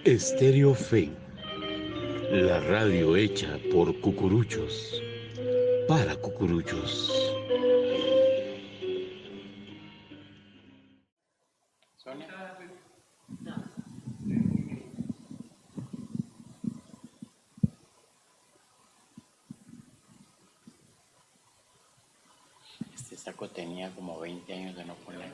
Estéreo Fe, la radio hecha por cucuruchos, para cucuruchos. Este saco tenía como 20 años de no poner.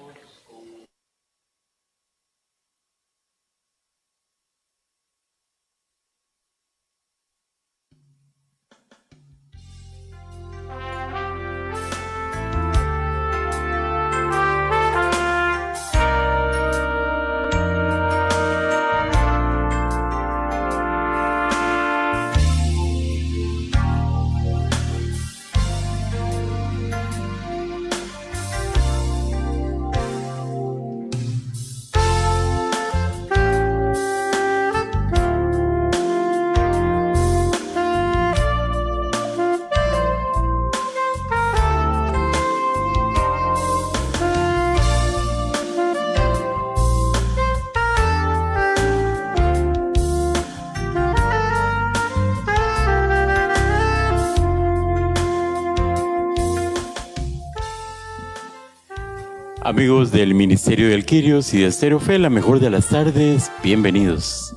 Amigos del Ministerio del Quirios y de Estéreo Fe, la mejor de las tardes, bienvenidos.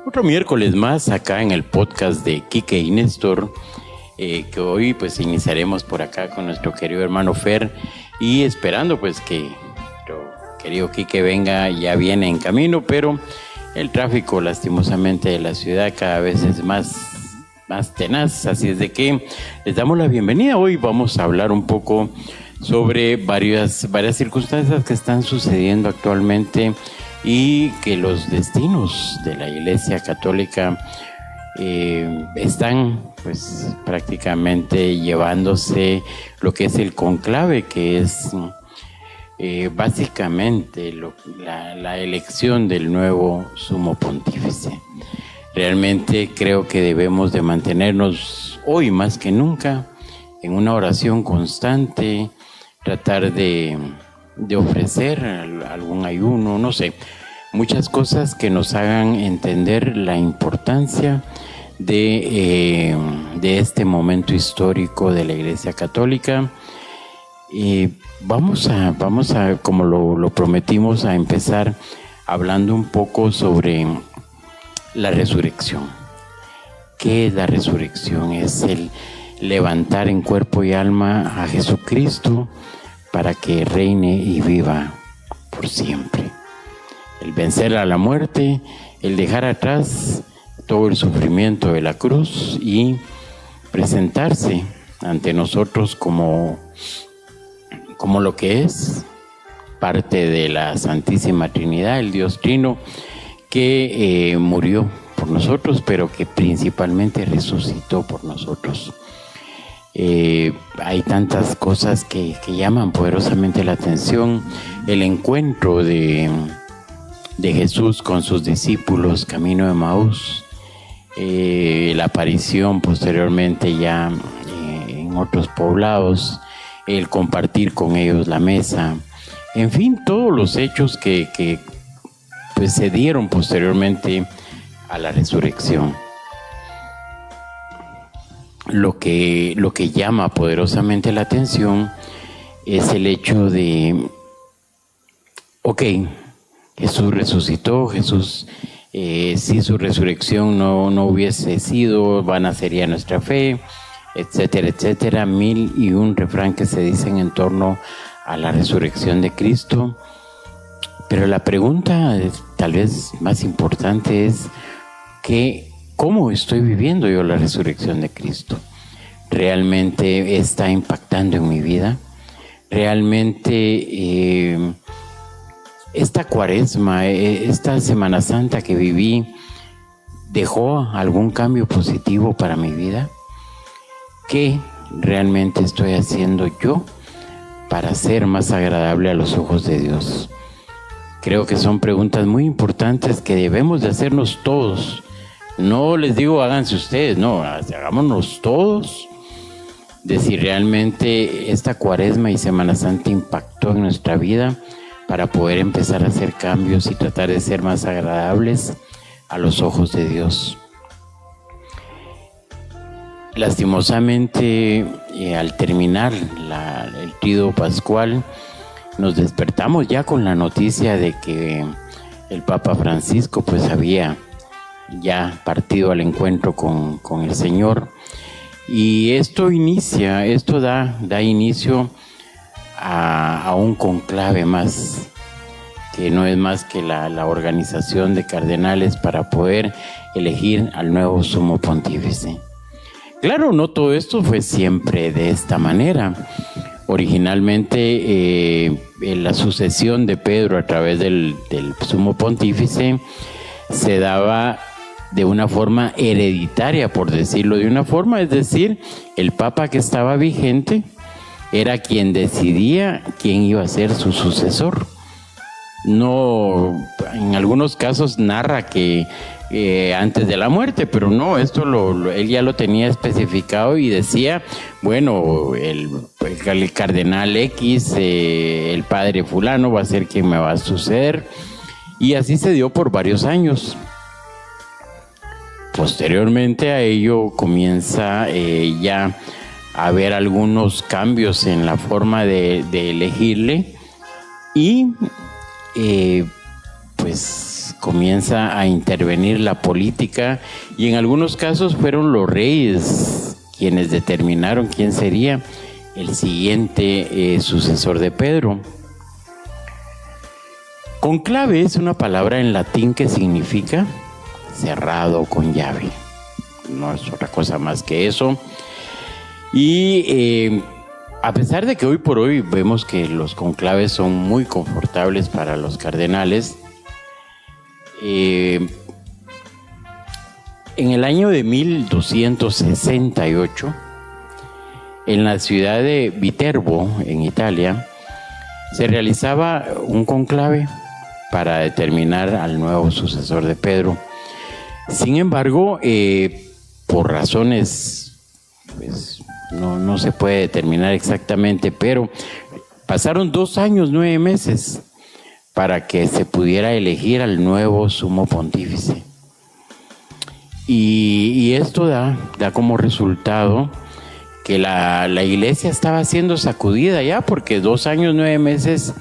Otro miércoles más acá en el podcast de Quique y Néstor, que hoy pues iniciaremos por acá con nuestro querido hermano Fer y esperando pues que nuestro querido Quique venga, ya viene en camino, pero el tráfico lastimosamente de la ciudad cada vez es más tenaz, así es de que les damos la bienvenida. Hoy vamos a hablar un poco sobre varias circunstancias que están sucediendo actualmente y que los destinos de la Iglesia Católica están pues prácticamente llevándose lo que es el conclave, que es básicamente la elección del nuevo sumo pontífice. Realmente creo que debemos de mantenernos hoy más que nunca en una oración constante, tratar de ofrecer algún ayuno, no sé, muchas cosas que nos hagan entender la importancia de este momento histórico de la Iglesia Católica. Y vamos a, como lo prometimos, a empezar hablando un poco sobre la resurrección. ¿Qué es la resurrección? Es el levantar en cuerpo y alma a Jesucristo para que reine y viva por siempre. El vencer a la muerte, el dejar atrás todo el sufrimiento de la cruz y presentarse ante nosotros como lo que es parte de la Santísima Trinidad, el Dios Trino, que murió por nosotros, pero que principalmente resucitó por nosotros. Hay tantas cosas que llaman poderosamente la atención. El encuentro de Jesús con sus discípulos camino de Emaús, la aparición posteriormente ya en otros poblados, el compartir con ellos la mesa, en fin, todos los hechos que pues se dieron posteriormente a la resurrección. Lo que llama poderosamente la atención es el hecho de, Jesús resucitó, Jesús, si su resurrección no hubiese sido, vana sería nuestra fe, etcétera, etcétera, 1001 refrán que se dicen en torno a la resurrección de Cristo. Pero la pregunta tal vez más importante es ¿cómo estoy viviendo yo la resurrección de Cristo? ¿Realmente está impactando en mi vida? ¿Realmente esta cuaresma, esta Semana Santa que viví, dejó algún cambio positivo para mi vida? ¿Qué realmente estoy haciendo yo para ser más agradable a los ojos de Dios? Creo que son preguntas muy importantes que debemos de hacernos todos. No les digo háganse ustedes, no, hagámonos todos, de si realmente esta Cuaresma y Semana Santa impactó en nuestra vida para poder empezar a hacer cambios y tratar de ser más agradables a los ojos de Dios. Lastimosamente, al terminar el tríodo pascual, nos despertamos ya con la noticia de que el Papa Francisco pues había ya partido al encuentro con el Señor. Y esto da inicio a un conclave más, que no es más que la organización de cardenales para poder elegir al nuevo sumo pontífice. Claro, no todo esto fue siempre de esta manera. Originalmente la sucesión de Pedro a través del sumo pontífice se daba de una forma hereditaria, por decirlo de una forma, es decir, el papa que estaba vigente era quien decidía quién iba a ser su sucesor. No, en algunos casos narra que antes de la muerte, pero no, esto él ya lo tenía especificado y decía, bueno, el cardenal X, el padre fulano va a ser quien me va a suceder, y así se dio por varios años. Posteriormente a ello comienza ya a haber algunos cambios en la forma de elegirle y pues comienza a intervenir la política, y en algunos casos fueron los reyes quienes determinaron quién sería el siguiente sucesor de Pedro. Conclave es una palabra en latín que significa cerrado con llave. No es otra cosa más que eso. Y a pesar de que hoy por hoy vemos que los conclaves son muy confortables para los cardenales, en el año de 1268, en la ciudad de Viterbo, en Italia, se realizaba un conclave para determinar al nuevo sucesor de Pedro. Sin embargo, por razones, pues, no se puede determinar exactamente, pero pasaron 2 años, 9 meses para que se pudiera elegir al nuevo sumo pontífice. Y esto da como resultado que la iglesia estaba siendo sacudida ya, porque 2 años, 9 meses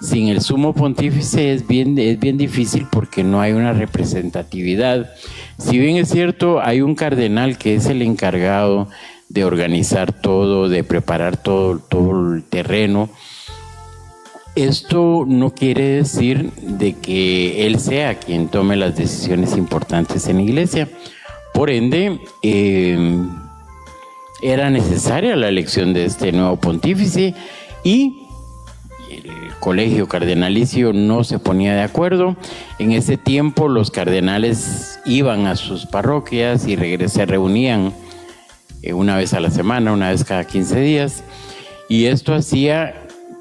sin el sumo pontífice es bien difícil, porque no hay una representatividad. Si bien es cierto, hay un cardenal que es el encargado de organizar todo, de preparar todo el terreno, esto no quiere decir de que él sea quien tome las decisiones importantes en la iglesia. Por ende, era necesaria la elección de este nuevo pontífice, y el colegio cardenalicio no se ponía de acuerdo. En ese tiempo los cardenales iban a sus parroquias y se reunían una vez a la semana, una vez cada 15 días, y esto hacía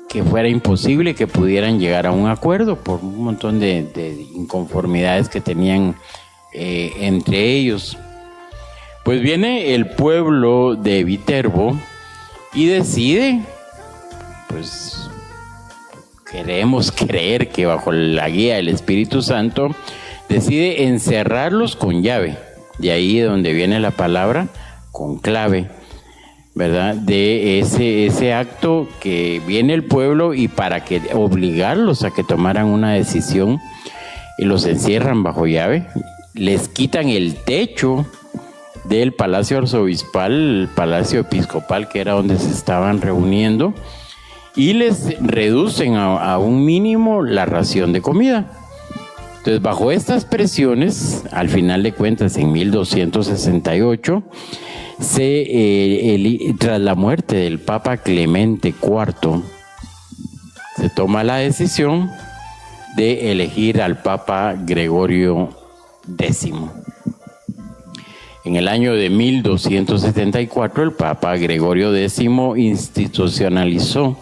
que fuera imposible que pudieran llegar a un acuerdo por un montón de inconformidades que tenían entre ellos. Pues viene el pueblo de Viterbo y decide, pues queremos creer que bajo la guía del Espíritu Santo, decide encerrarlos con llave. De ahí donde viene la palabra conclave, ¿verdad? De ese acto que viene el pueblo, y para que obligarlos a que tomaran una decisión, y los encierran bajo llave, les quitan el techo del palacio arzobispal, el palacio episcopal, que era donde se estaban reuniendo, y les reducen a un mínimo la ración de comida. Entonces, bajo estas presiones, al final de cuentas, en 1268, tras la muerte del Papa Clemente IV, se toma la decisión de elegir al Papa Gregorio X. En el año de 1274, el Papa Gregorio X institucionalizó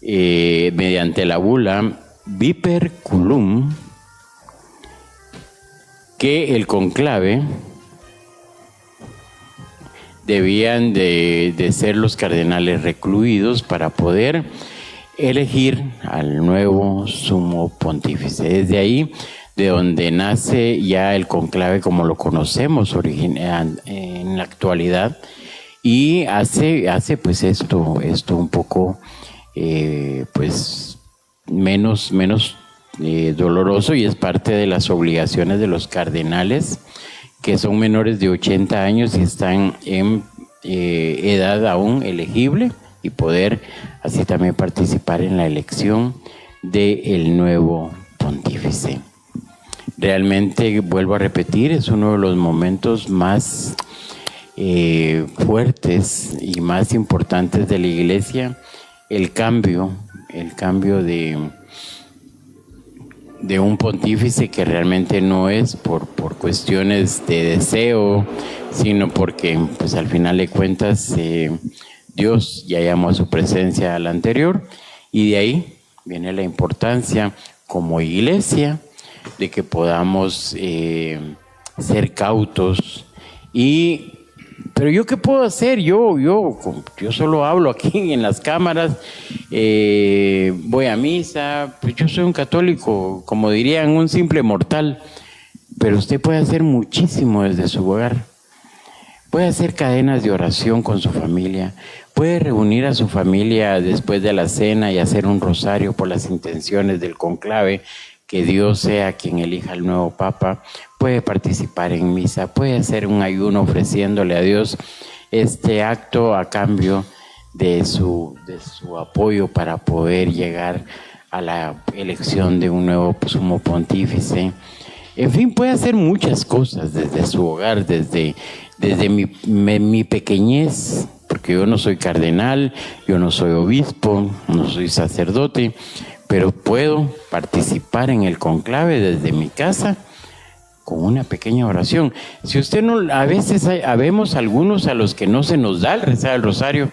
mediante la bula Viper Culum que el conclave debían de ser los cardenales recluidos para poder elegir al nuevo sumo pontífice. Desde ahí, de donde nace ya el conclave como lo conocemos en la actualidad, y hace pues esto un poco pues menos doloroso, y es parte de las obligaciones de los cardenales que son menores de 80 años y están en edad aún elegible, y poder así también participar en la elección del nuevo pontífice. Realmente, vuelvo a repetir, es uno de los momentos más fuertes y más importantes de la Iglesia, el cambio de un pontífice que realmente no es por cuestiones de deseo, sino porque pues al final de cuentas Dios ya llamó a su presencia al anterior, y de ahí viene la importancia como Iglesia de que podamos ser cautos. Pero yo, ¿qué puedo hacer? Yo solo hablo aquí en las cámaras, voy a misa, pues yo soy un católico, como dirían, un simple mortal. Pero usted puede hacer muchísimo desde su hogar. Puede hacer cadenas de oración con su familia, puede reunir a su familia después de la cena y hacer un rosario por las intenciones del conclave, que Dios sea quien elija al nuevo Papa, puede participar en misa, puede hacer un ayuno ofreciéndole a Dios este acto a cambio de su apoyo para poder llegar a la elección de un nuevo sumo pontífice. En fin, puede hacer muchas cosas desde su hogar, desde mi pequeñez, porque yo no soy cardenal, yo no soy obispo, no soy sacerdote, pero puedo participar en el conclave desde mi casa con una pequeña oración. Si usted no, a veces habemos algunos a los que no se nos da el rezar el rosario,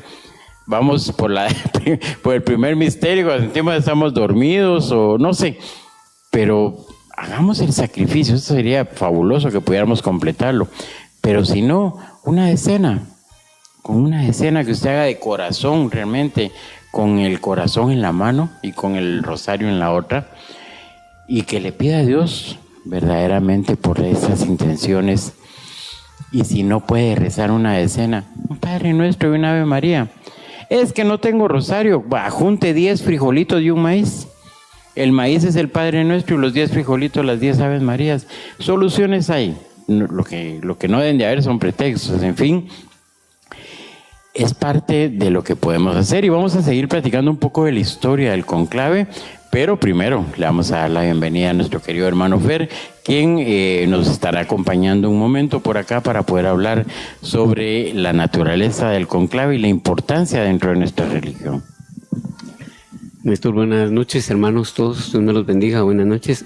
vamos por el primer misterio, cuando sentimos que estamos dormidos o no sé, pero hagamos el sacrificio. Eso sería fabuloso que pudiéramos completarlo. Pero si no, una decena, con una decena que usted haga de corazón, realmente, con el corazón en la mano y con el rosario en la otra, y que le pida a Dios verdaderamente por esas intenciones. Y si no puede rezar una decena, un Padre Nuestro y una Ave María. Es que no tengo rosario, junte 10 frijolitos y un maíz. El maíz es el Padre Nuestro y los 10 frijolitos, las 10 Aves Marías. Soluciones hay. Lo que no deben de haber son pretextos. En fin, es parte de lo que podemos hacer, y vamos a seguir platicando un poco de la historia del conclave, pero primero le vamos a dar la bienvenida a nuestro querido hermano Fer, quien nos estará acompañando un momento por acá para poder hablar sobre la naturaleza del conclave y la importancia dentro de nuestra religión. Néstor, buenas noches, hermanos todos, Dios me los bendiga, buenas noches.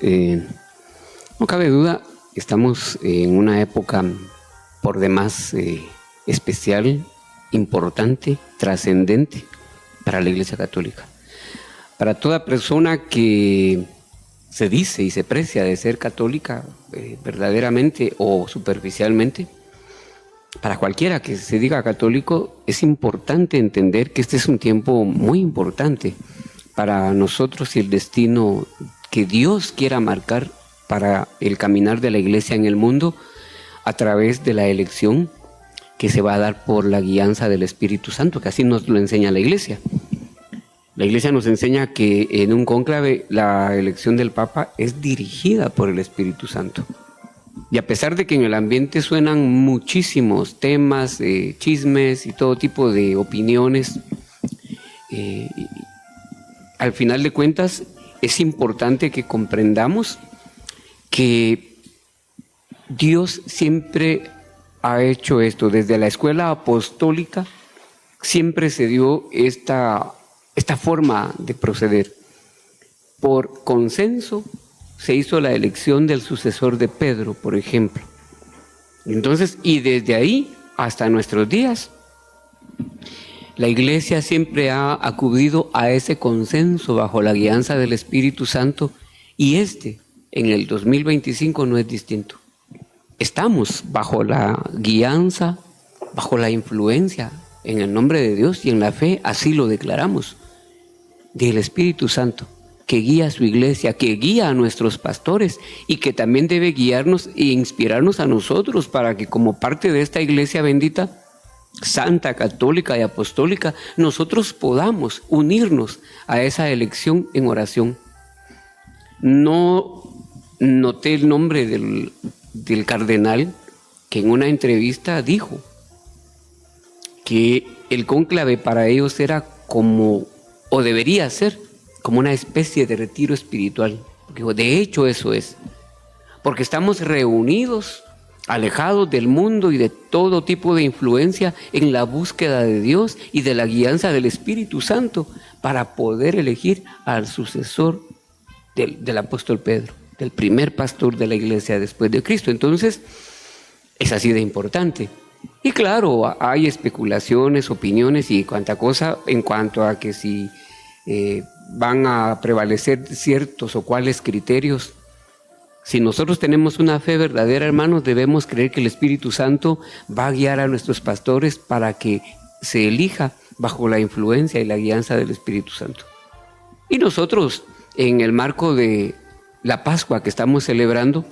No cabe duda, estamos en una época por demás especial, importante, trascendente para la Iglesia Católica. Para toda persona que se dice y se precia de ser católica verdaderamente o superficialmente, para cualquiera que se diga católico, es importante entender que este es un tiempo muy importante para nosotros y el destino que Dios quiera marcar para el caminar de la Iglesia en el mundo a través de la elección que se va a dar por la guianza del Espíritu Santo, que así nos lo enseña la Iglesia. La Iglesia nos enseña que en un cónclave la elección del Papa es dirigida por el Espíritu Santo. Y a pesar de que en el ambiente suenan muchísimos temas, chismes y todo tipo de opiniones, al final de cuentas es importante que comprendamos que Dios siempre ha hecho esto. Desde la escuela apostólica siempre se dio esta forma de proceder. Por consenso se hizo la elección del sucesor de Pedro, por ejemplo. Entonces, y desde ahí hasta nuestros días, la Iglesia siempre ha acudido a ese consenso bajo la guianza del Espíritu Santo, y en el 2025 no es distinto. Estamos bajo la guianza, bajo la influencia, en el nombre de Dios y en la fe, así lo declaramos, del Espíritu Santo, que guía a su iglesia, que guía a nuestros pastores y que también debe guiarnos e inspirarnos a nosotros para que como parte de esta iglesia bendita, santa, católica y apostólica, nosotros podamos unirnos a esa elección en oración. No noté el nombre del cardenal que en una entrevista dijo que el cónclave para ellos era como, o debería ser, como una especie de retiro espiritual. De hecho, eso es. Porque estamos reunidos, alejados del mundo y de todo tipo de influencia en la búsqueda de Dios y de la guianza del Espíritu Santo para poder elegir al sucesor del apóstol Pedro, del primer pastor de la iglesia después de Cristo. Entonces, es así de importante. Y claro, hay especulaciones, opiniones y cuanta cosa en cuanto a que si van a prevalecer ciertos o cuáles criterios. Si nosotros tenemos una fe verdadera, hermanos, debemos creer que el Espíritu Santo va a guiar a nuestros pastores para que se elija bajo la influencia y la guianza del Espíritu Santo. Y nosotros, en el marco de la Pascua que estamos celebrando,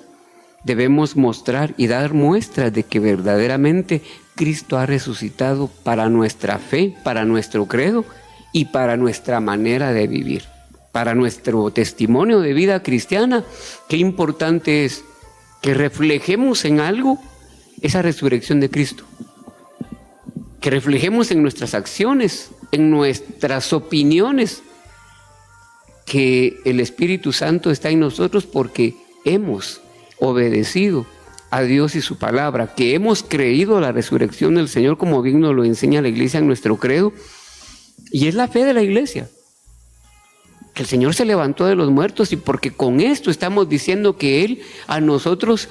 debemos mostrar y dar muestras de que verdaderamente Cristo ha resucitado para nuestra fe, para nuestro credo y para nuestra manera de vivir, para nuestro testimonio de vida cristiana. Qué importante es que reflejemos en algo esa resurrección de Cristo, que reflejemos en nuestras acciones, en nuestras opiniones, que el Espíritu Santo está en nosotros porque hemos obedecido a Dios y su palabra, que hemos creído a la resurrección del Señor, como bien nos lo enseña la iglesia en nuestro credo, y es la fe de la iglesia, que el Señor se levantó de los muertos, y porque con esto estamos diciendo que Él a nosotros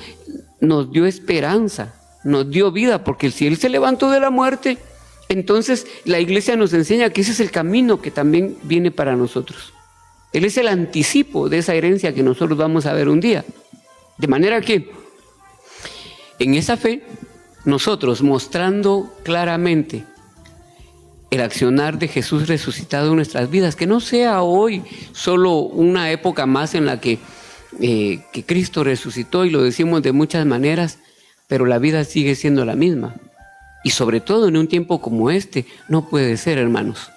nos dio esperanza, nos dio vida, porque si Él se levantó de la muerte, entonces la iglesia nos enseña que ese es el camino que también viene para nosotros. Él es el anticipo de esa herencia que nosotros vamos a ver un día. De manera que en esa fe, nosotros mostrando claramente el accionar de Jesús resucitado en nuestras vidas, que no sea hoy solo una época más en la que Cristo resucitó, y lo decimos de muchas maneras, pero la vida sigue siendo la misma. Y sobre todo en un tiempo como este, no puede ser, hermanos.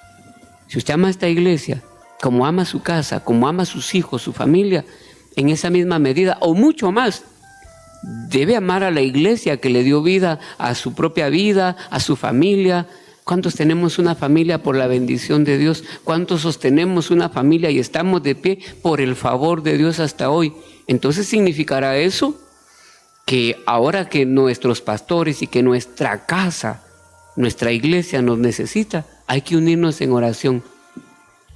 Si usted ama a esta iglesia, como ama su casa, como ama a sus hijos, su familia, en esa misma medida o mucho más, debe amar a la iglesia que le dio vida a su propia vida, a su familia. ¿Cuántos tenemos una familia por la bendición de Dios? ¿Cuántos sostenemos una familia y estamos de pie por el favor de Dios hasta hoy? Entonces significará eso que ahora que nuestros pastores y que nuestra casa, nuestra iglesia nos necesita, hay que unirnos en oración.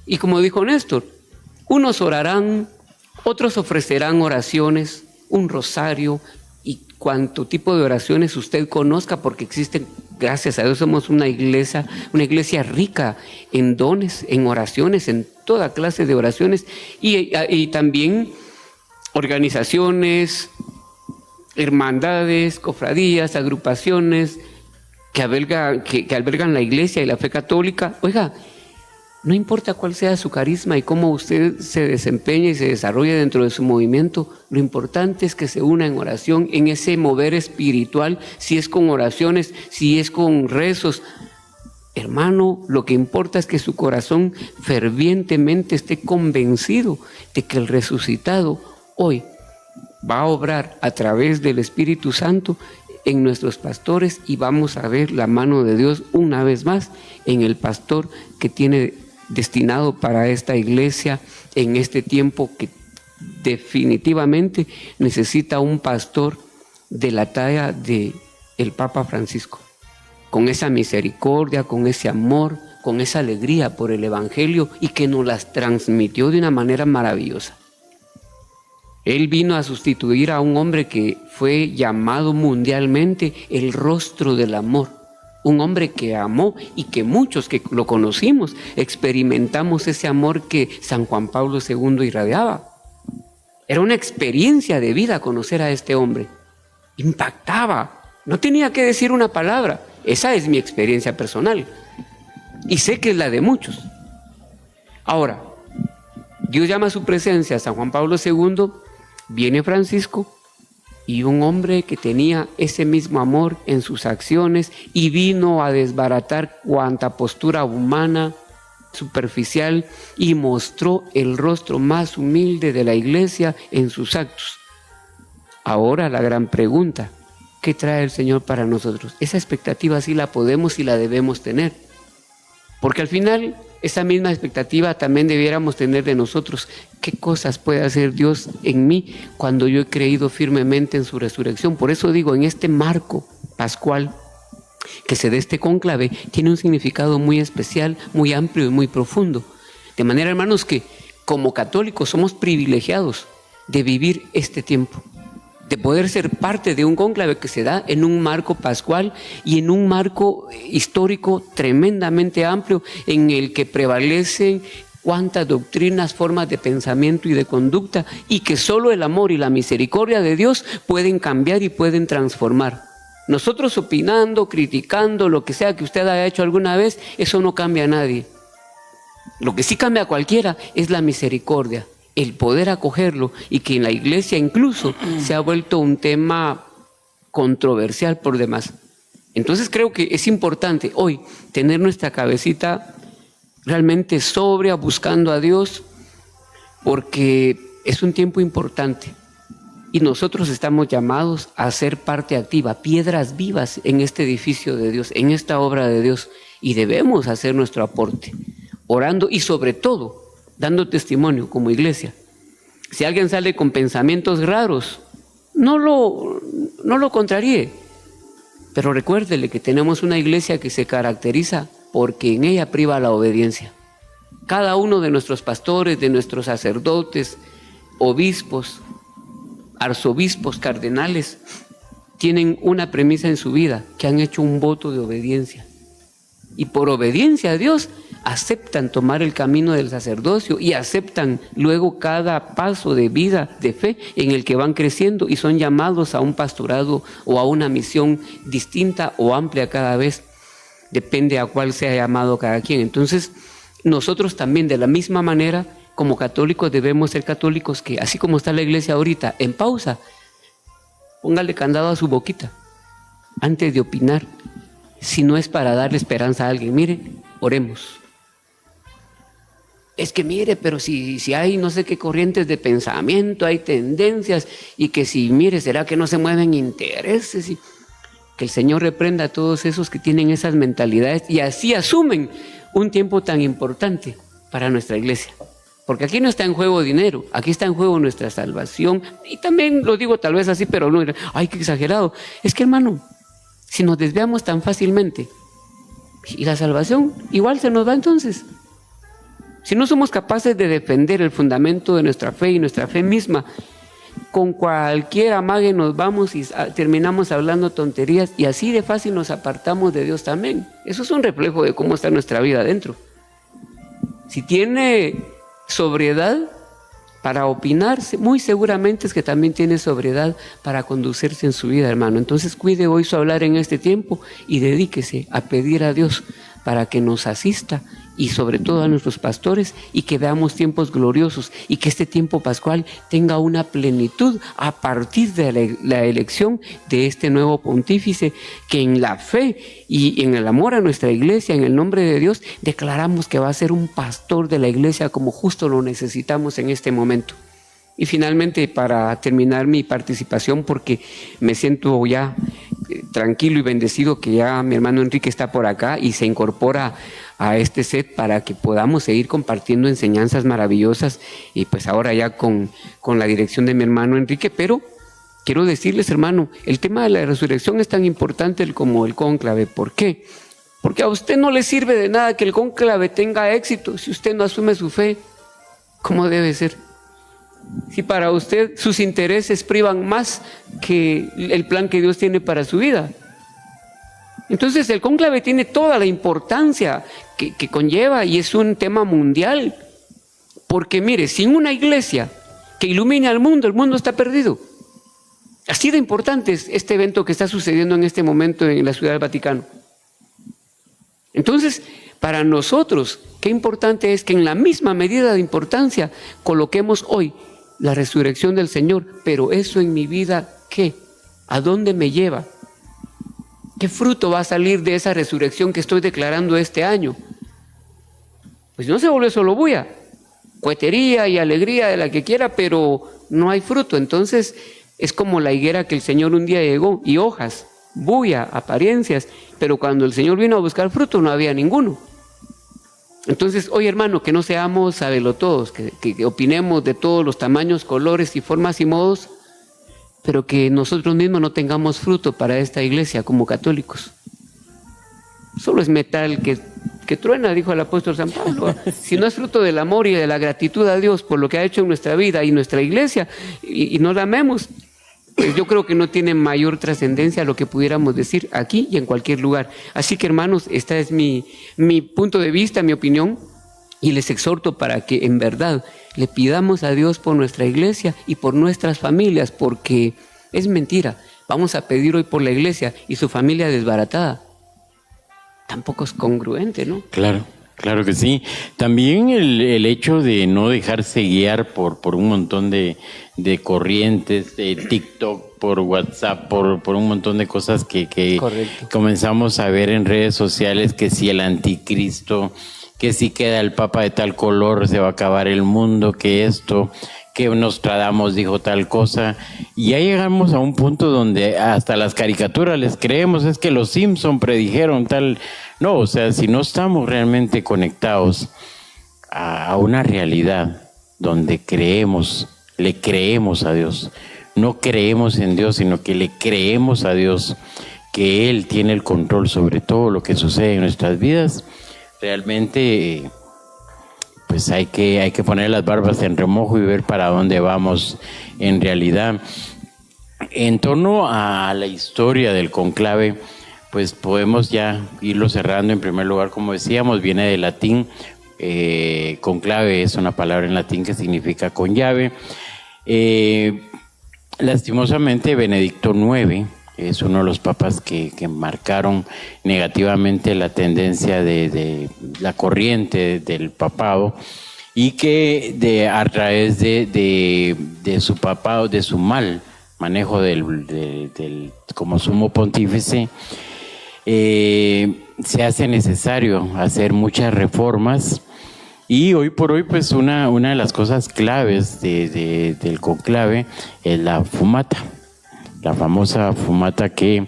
Y como dijo Néstor, unos orarán, otros ofrecerán oraciones, un rosario y cuánto tipo de oraciones usted conozca, porque existen, gracias a Dios, somos una iglesia rica en dones, en oraciones, en toda clase de oraciones, y también organizaciones, hermandades, cofradías, agrupaciones que albergan la iglesia y la fe católica. Oiga, no importa cuál sea su carisma y cómo usted se desempeña y se desarrolla dentro de su movimiento, lo importante es que se una en oración, en ese mover espiritual, si es con oraciones, si es con rezos. Hermano, lo que importa es que su corazón fervientemente esté convencido de que el resucitado hoy va a obrar a través del Espíritu Santo en nuestros pastores, y vamos a ver la mano de Dios una vez más en el pastor que tiene destinado para esta iglesia en este tiempo, que definitivamente necesita un pastor de la talla de el Papa Francisco, con esa misericordia, con ese amor, con esa alegría por el Evangelio, y que nos las transmitió de una manera maravillosa. Él vino a sustituir a un hombre que fue llamado mundialmente el rostro del amor. Un hombre que amó, y que muchos que lo conocimos experimentamos ese amor que San Juan Pablo II irradiaba. Era una experiencia de vida conocer a este hombre. Impactaba. No tenía que decir una palabra. Esa es mi experiencia personal. Y sé que es la de muchos. Ahora, Dios llama a su presencia a San Juan Pablo II, viene Francisco, y un hombre que tenía ese mismo amor en sus acciones y vino a desbaratar cuanta postura humana, superficial, y mostró el rostro más humilde de la iglesia en sus actos. Ahora la gran pregunta, ¿qué trae el Señor para nosotros? Esa expectativa sí la podemos y la debemos tener, porque al final esa misma expectativa también debiéramos tener de nosotros. ¿Qué cosas puede hacer Dios en mí cuando yo he creído firmemente en su resurrección? Por eso digo, en este marco pascual que se dé este cónclave, tiene un significado muy especial, muy amplio y muy profundo. De manera, hermanos, que como católicos somos privilegiados de vivir este tiempo, de poder ser parte de un cónclave que se da en un marco pascual y en un marco histórico tremendamente amplio, en el que prevalecen cuántas doctrinas, formas de pensamiento y de conducta, y que solo el amor y la misericordia de Dios pueden cambiar y pueden transformar. Nosotros opinando, criticando, lo que sea que usted haya hecho alguna vez, eso no cambia a nadie. Lo que sí cambia a cualquiera es la misericordia, el poder acogerlo, y que en la iglesia incluso se ha vuelto un tema controversial por demás. Entonces creo que es importante hoy tener nuestra cabecita realmente sobria, buscando a Dios, porque es un tiempo importante y nosotros estamos llamados a ser parte activa, piedras vivas en este edificio de Dios, en esta obra de Dios, y debemos hacer nuestro aporte, orando y sobre todo dando testimonio como iglesia. Si alguien sale con pensamientos raros, no lo contraríe, pero recuérdele que tenemos una iglesia que se caracteriza porque en ella priva la obediencia. Cada uno de nuestros pastores, de nuestros sacerdotes, obispos, arzobispos, cardenales, tienen una premisa en su vida, que han hecho un voto de obediencia. Y por obediencia a Dios aceptan tomar el camino del sacerdocio y aceptan luego cada paso de vida, de fe, en el que van creciendo y son llamados a un pastorado o a una misión distinta o amplia cada vez. Depende a cuál sea llamado cada quien. Entonces, nosotros también de la misma manera, como católicos, debemos ser católicos que, así como está la iglesia ahorita, en pausa, póngale candado a su boquita antes de opinar. Si no es para darle esperanza a alguien, mire, oremos. Es que mire, pero si hay no sé qué corrientes de pensamiento, hay tendencias, y que si mire, ¿será que no se mueven intereses? Y que el Señor reprenda a todos esos que tienen esas mentalidades y así asumen un tiempo tan importante para nuestra iglesia. Porque aquí no está en juego dinero, aquí está en juego nuestra salvación. Y también lo digo tal vez así, pero no, ay, qué exagerado. Es que, hermano, si nos desviamos tan fácilmente, y la salvación igual se nos va entonces. Si no somos capaces de defender el fundamento de nuestra fe y nuestra fe misma, con cualquier amague nos vamos y terminamos hablando tonterías, y así de fácil nos apartamos de Dios también. Eso es un reflejo de cómo está nuestra vida adentro. Si tiene sobriedad para opinarse, muy seguramente es que también tiene sobriedad para conducirse en su vida, hermano. Entonces cuide hoy su hablar en este tiempo y dedíquese a pedir a Dios para que nos asista, y sobre todo a nuestros pastores, y que veamos tiempos gloriosos, y que este tiempo pascual tenga una plenitud a partir de la elección de este nuevo pontífice, que en la fe y en el amor a nuestra iglesia, en el nombre de Dios, declaramos que va a ser un pastor de la iglesia como justo lo necesitamos en este momento. Y finalmente, para terminar mi participación, porque me siento ya tranquilo y bendecido que ya mi hermano Enrique está por acá y se incorpora a este set para que podamos seguir compartiendo enseñanzas maravillosas, y pues ahora ya con la dirección de mi hermano Enrique. Pero quiero decirles, hermano, el tema de la resurrección es tan importante como el cónclave. ¿Por qué? Porque a usted no le sirve de nada que el cónclave tenga éxito si usted no asume su fe como debe ser. Si para usted sus intereses privan más que el plan que Dios tiene para su vida. Entonces el cónclave tiene toda la importancia que conlleva, y es un tema mundial. Porque mire, sin una iglesia que ilumine al mundo, el mundo está perdido. Así de importante es este evento que está sucediendo en este momento en la Ciudad del Vaticano. Entonces, Para nosotros, qué importante es que en la misma medida de importancia coloquemos hoy la resurrección del Señor. Pero eso en mi vida, ¿qué? ¿A dónde me lleva? ¿Qué fruto va a salir de esa resurrección que estoy declarando este año? Pues no se vuelve solo bulla, cuetería y alegría de la que quiera, pero no hay fruto. Entonces es como la higuera que el Señor un día llegó, y hojas, bulla, apariencias, pero cuando el Señor vino a buscar fruto no había ninguno. Entonces, hoy, hermano, que no seamos sabelotodos, que opinemos de todos los tamaños, colores y formas y modos, pero que nosotros mismos no tengamos fruto para esta iglesia como católicos. Solo es metal que truena, dijo el apóstol San Pablo. Si no es fruto del amor y de la gratitud a Dios por lo que ha hecho en nuestra vida y nuestra iglesia, y no la amemos, pues yo creo que no tiene mayor trascendencia lo que pudiéramos decir aquí y en cualquier lugar. Así que, hermanos, esta es mi punto de vista, mi opinión, y les exhorto para que en verdad le pidamos a Dios por nuestra iglesia y por nuestras familias, porque es mentira. Vamos a pedir hoy por la iglesia y su familia desbaratada. Tampoco es congruente, ¿no? Claro. Claro que sí. También el hecho de no dejarse guiar por un montón de corrientes, de TikTok, por WhatsApp, por un montón de cosas que comenzamos a ver en redes sociales, que si el anticristo, que si queda el papa de tal color se va a acabar el mundo, que esto, que Nostradamus dijo tal cosa, y ya llegamos a un punto donde hasta las caricaturas les creemos, es que los Simpson predijeron tal. No, o sea, si no estamos realmente conectados a una realidad donde le creemos a Dios, no creemos en Dios, sino que le creemos a Dios, que Él tiene el control sobre todo lo que sucede en nuestras vidas, realmente pues hay que poner las barbas en remojo y ver para dónde vamos en realidad. En torno a la historia del conclave, pues podemos ya irlo cerrando. En primer lugar, como decíamos, viene del latín. Conclave es una palabra en latín que significa con llave. Lastimosamente, Benedicto IX es uno de los papas que marcaron negativamente la tendencia de la corriente del papado, y que a través de su papado, de su mal manejo como sumo pontífice, se hace necesario hacer muchas reformas. Y hoy por hoy, pues una de las cosas claves del conclave es la fumata, la famosa fumata que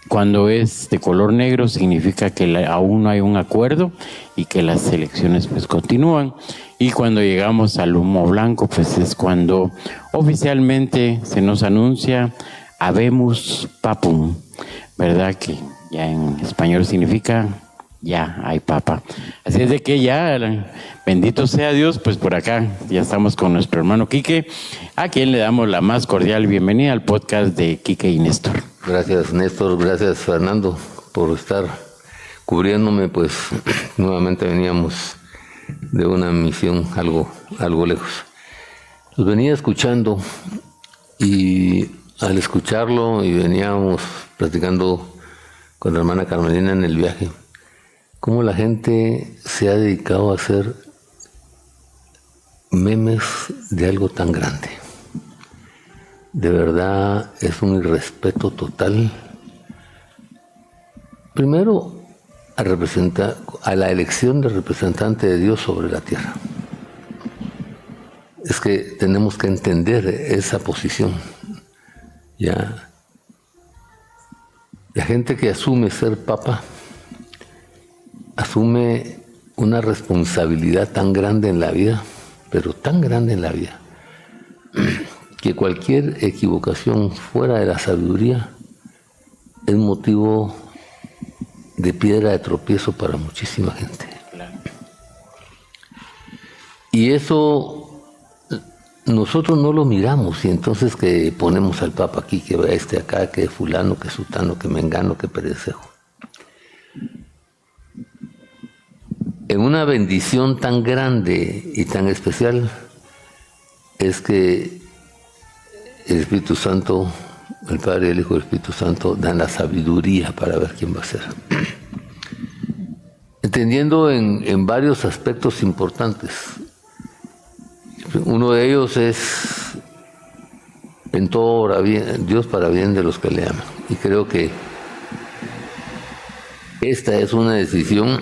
cuando es de color negro significa que aún no hay un acuerdo y que las elecciones pues continúan. Y cuando llegamos al humo blanco, pues es cuando oficialmente se nos anuncia habemus papum, ¿verdad? Que ya en español significa ya hay papa. Así es de que ya, bendito sea Dios, pues por acá ya estamos con nuestro hermano Quique, a quien le damos la más cordial bienvenida al podcast de Quique y Néstor. Gracias, Néstor, gracias, Fernando, por estar cubriéndome. Pues nuevamente veníamos de una misión algo lejos. Los venía escuchando, y al escucharlo, y veníamos platicando con la hermana Carmelina en el viaje, cómo la gente se ha dedicado a hacer memes de algo tan grande. De verdad es un irrespeto total. Primero, a la elección del representante de Dios sobre la tierra. Es que tenemos que entender esa posición. Ya, la gente que asume ser papa asume una responsabilidad tan grande en la vida, pero tan grande en la vida, que cualquier equivocación fuera de la sabiduría es motivo de piedra de tropiezo para muchísima gente. Y eso nosotros no lo miramos, y entonces que ponemos al Papa aquí, que va este acá, que fulano, que sutano, que mengano, que perecejo. En una bendición tan grande y tan especial es que el Espíritu Santo, el Padre, el Hijo y el Espíritu Santo dan la sabiduría para ver quién va a ser. entendiendo en varios aspectos importantes. Uno de ellos es en todo obra bien, Dios para bien de los que le aman. Y creo que esta es una decisión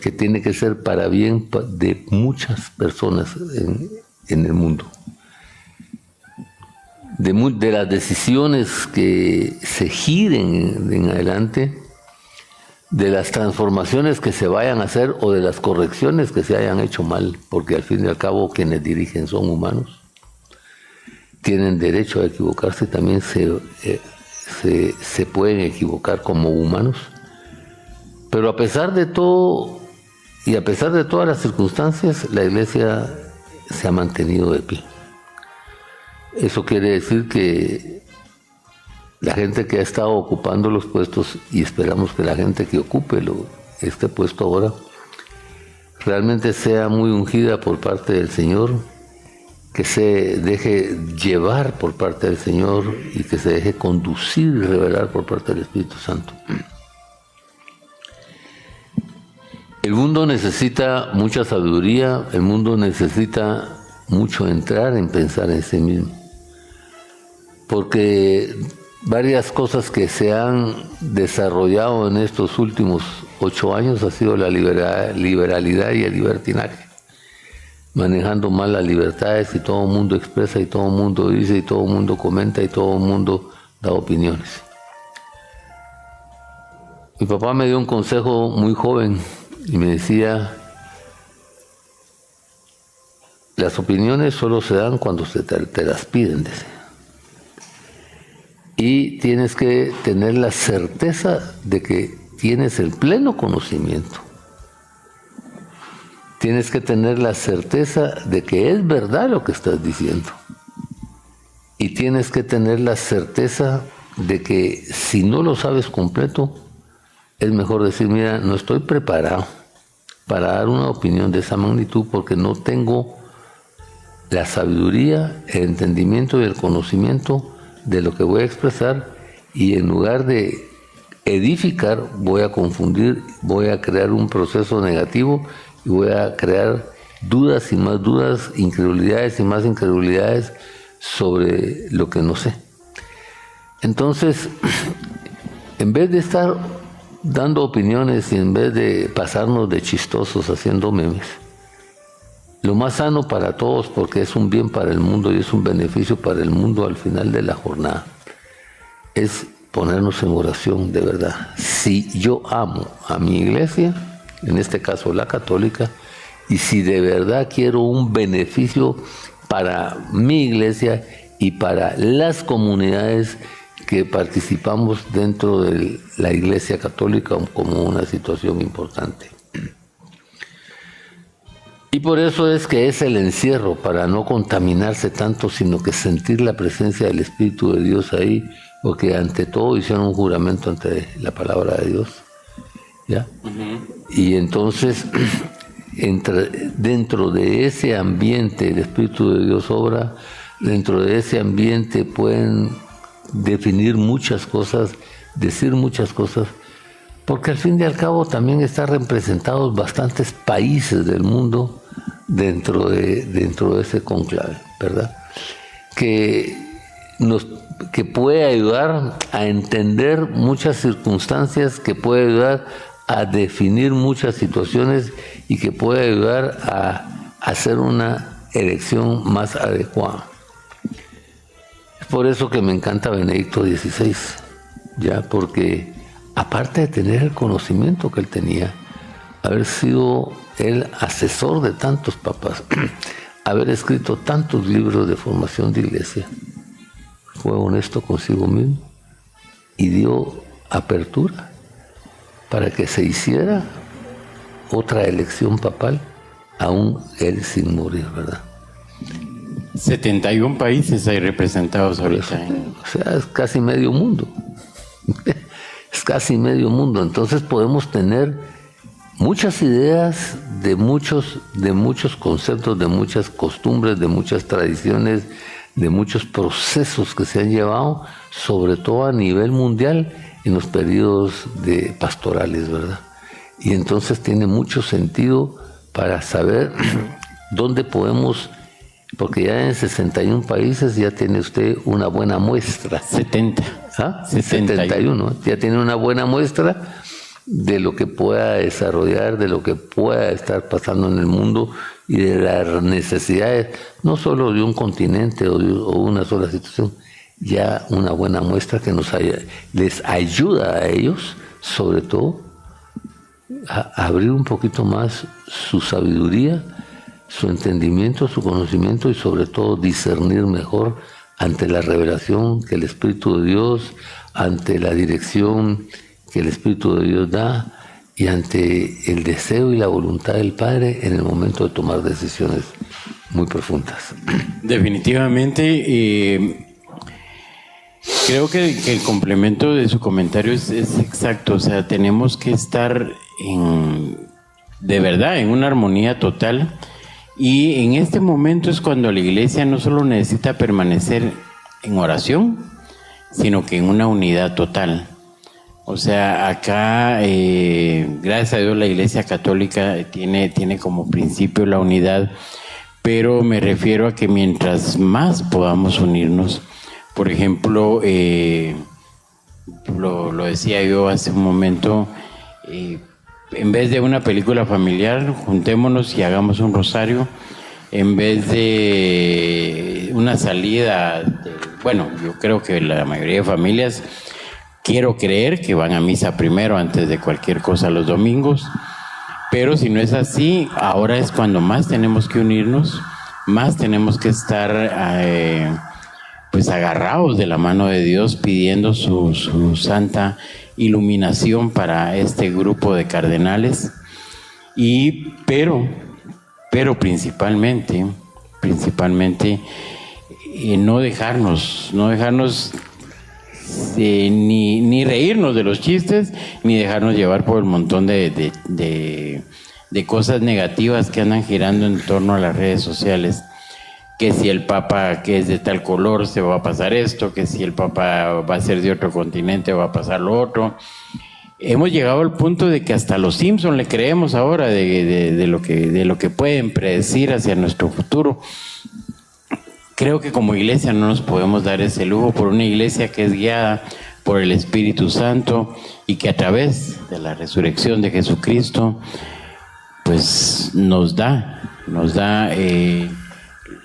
que tiene que ser para bien de muchas personas en el mundo. De las decisiones que se giren en adelante, de las transformaciones que se vayan a hacer o de las correcciones que se hayan hecho mal, porque al fin y al cabo quienes dirigen son humanos, tienen derecho a equivocarse, también se pueden equivocar como humanos, pero a pesar de todo y a pesar de todas las circunstancias, la Iglesia se ha mantenido de pie. Eso quiere decir que la gente que ha estado ocupando los puestos, y esperamos que la gente que ocupe este puesto ahora, realmente sea muy ungida por parte del Señor, que se deje llevar por parte del Señor y que se deje conducir y revelar por parte del Espíritu Santo. El mundo necesita mucha sabiduría, el mundo necesita mucho entrar en pensar en sí mismo, porque varias cosas que se han desarrollado en estos últimos 8 años ha sido la liberalidad y el libertinaje, manejando mal las libertades, y todo el mundo expresa y todo el mundo dice y todo el mundo comenta y todo el mundo da opiniones. Mi papá me dio un consejo muy joven y me decía: las opiniones solo se dan cuando te las piden, dice. Y tienes que tener la certeza de que tienes el pleno conocimiento. Tienes que tener la certeza de que es verdad lo que estás diciendo. Y tienes que tener la certeza de que si no lo sabes completo, es mejor decir: mira, no estoy preparado para dar una opinión de esa magnitud porque no tengo la sabiduría, el entendimiento y el conocimiento de lo que voy a expresar, y en lugar de edificar voy a confundir, voy a crear un proceso negativo y voy a crear dudas y más dudas, incredulidades y más incredulidades sobre lo que no sé. Entonces, en vez de estar dando opiniones y en vez de pasarnos de chistosos haciendo memes, lo más sano para todos, porque es un bien para el mundo y es un beneficio para el mundo al final de la jornada, es ponernos en oración de verdad. Si yo amo a mi iglesia, en este caso la católica, y si de verdad quiero un beneficio para mi iglesia y para las comunidades que participamos dentro de la Iglesia Católica como una situación importante. Y por eso es que es el encierro, para no contaminarse tanto, sino que sentir la presencia del Espíritu de Dios ahí, porque ante todo hicieron un juramento ante la palabra de Dios, ¿ya? Y entonces, dentro de ese ambiente el Espíritu de Dios obra, dentro de ese ambiente pueden definir muchas cosas, decir muchas cosas, porque al fin y al cabo también están representados bastantes países del mundo dentro de ese conclave, ¿verdad? Que puede ayudar a entender muchas circunstancias, que puede ayudar a definir muchas situaciones y que puede ayudar a hacer una elección más adecuada. Es por eso que me encanta Benedicto XVI, ya, porque aparte de tener el conocimiento que él tenía, haber sido el asesor de tantos papas, haber escrito tantos libros de formación de iglesia, fue honesto consigo mismo y dio apertura para que se hiciera otra elección papal, aún él sin morir, ¿verdad? 71 países hay representados ahorita. O sea, es casi medio mundo. Es casi medio mundo. Entonces podemos tener muchas ideas de muchos conceptos, de muchas costumbres, de muchas tradiciones, de muchos procesos que se han llevado, sobre todo a nivel mundial, en los periodos pastorales, ¿verdad? Y entonces tiene mucho sentido para saber dónde podemos, porque ya en 61 países ya tiene usted una buena muestra. 70. ¿Ah? 71. Ya tiene una buena muestra de lo que pueda desarrollar, de lo que pueda estar pasando en el mundo y de las necesidades, no solo de un continente o una sola situación, ya una buena muestra que les ayuda a ellos, sobre todo, a abrir un poquito más su sabiduría, su entendimiento, su conocimiento y sobre todo discernir mejor ante la revelación que el Espíritu de Dios, ante la dirección que el Espíritu de Dios da y ante el deseo y la voluntad del Padre en el momento de tomar decisiones muy profundas. Definitivamente, creo que el complemento de su comentario es exacto. O sea, tenemos que estar de verdad en una armonía total, y en este momento es cuando la iglesia no solo necesita permanecer en oración, sino que en una unidad total. O sea, acá, gracias a Dios, la Iglesia Católica tiene como principio la unidad, pero me refiero a que mientras más podamos unirnos, por ejemplo, lo decía yo hace un momento, en vez de una película familiar, juntémonos y hagamos un rosario. En vez de una salida, bueno, yo creo que la mayoría de familias, quiero creer que van a misa primero antes de cualquier cosa los domingos, pero si no es así, ahora es cuando más tenemos que unirnos, más tenemos que estar pues agarrados de la mano de Dios, pidiendo su santa iluminación para este grupo de cardenales, pero principalmente no dejarnos ni reírnos de los chistes, ni dejarnos llevar por el montón de cosas negativas que andan girando en torno a las redes sociales. Que si el Papa que es de tal color se va a pasar esto, que si el Papa va a ser de otro continente va a pasar lo otro. Hemos llegado al punto de que hasta los Simpson le creemos ahora de lo que pueden predecir hacia nuestro futuro. Creo que como iglesia no nos podemos dar ese lujo, por una iglesia que es guiada por el Espíritu Santo y que a través de la resurrección de Jesucristo pues nos da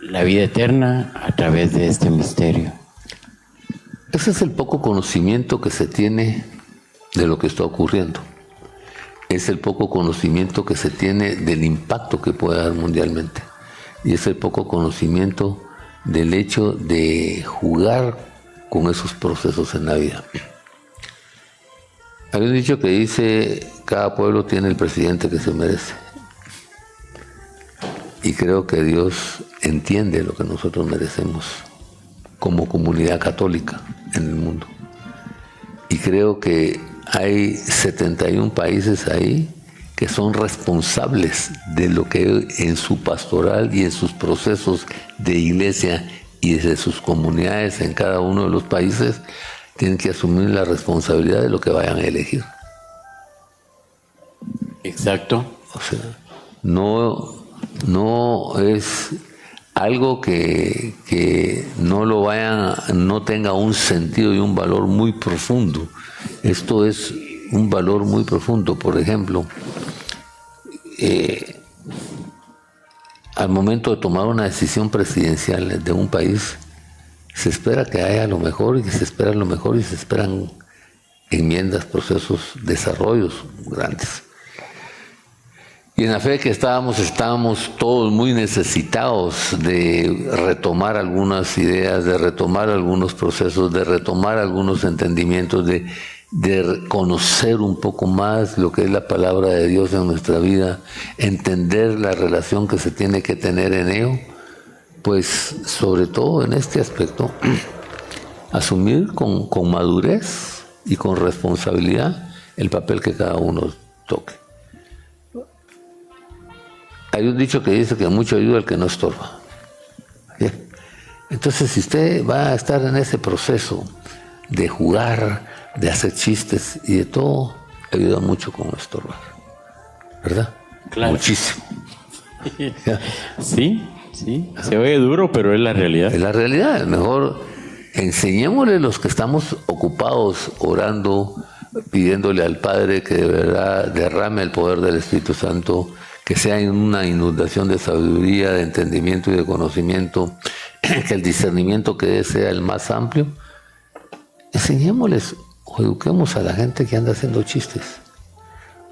la vida eterna a través de este misterio. Ese es el poco conocimiento que se tiene de lo que está ocurriendo. Es el poco conocimiento que se tiene del impacto que puede dar mundialmente. Y es el poco conocimiento del hecho de jugar con esos procesos en la vida. Hay un dicho que dice, cada pueblo tiene el presidente que se merece. Y creo que Dios entiende lo que nosotros merecemos como comunidad católica en el mundo. Y creo que hay 71 países ahí que son responsables de lo que en su pastoral y en sus procesos de iglesia y de sus comunidades en cada uno de los países tienen que asumir la responsabilidad de lo que vayan a elegir. Exacto. O sea, no es algo que no tenga un sentido y un valor muy profundo. Esto es un valor muy profundo. Por ejemplo, al momento de tomar una decisión presidencial de un país, se espera que haya lo mejor y se esperan enmiendas, procesos, desarrollos grandes. Y en la fe que estábamos todos muy necesitados de retomar algunas ideas, de retomar algunos procesos, de retomar algunos entendimientos, de conocer un poco más lo que es la palabra de Dios en nuestra vida, entender la relación que se tiene que tener en ello, pues sobre todo en este aspecto, asumir con madurez y con responsabilidad el papel que cada uno toque. Hay un dicho que dice que mucho ayuda al que no estorba. ¿Bien? Entonces, si usted va a estar en ese proceso de jugar, de hacer chistes y de todo, ayuda mucho con no estorbar. ¿verdad? Claro. Muchísimo. Sí, se oye duro, pero es la realidad. Es la realidad. Mejor enseñémosle a los que estamos ocupados orando, pidiéndole al Padre que de verdad derrame el poder del Espíritu Santo, que sea una inundación de sabiduría, de entendimiento y de conocimiento, que el discernimiento que dé sea el más amplio. Enseñémosles o eduquemos a la gente que anda haciendo chistes,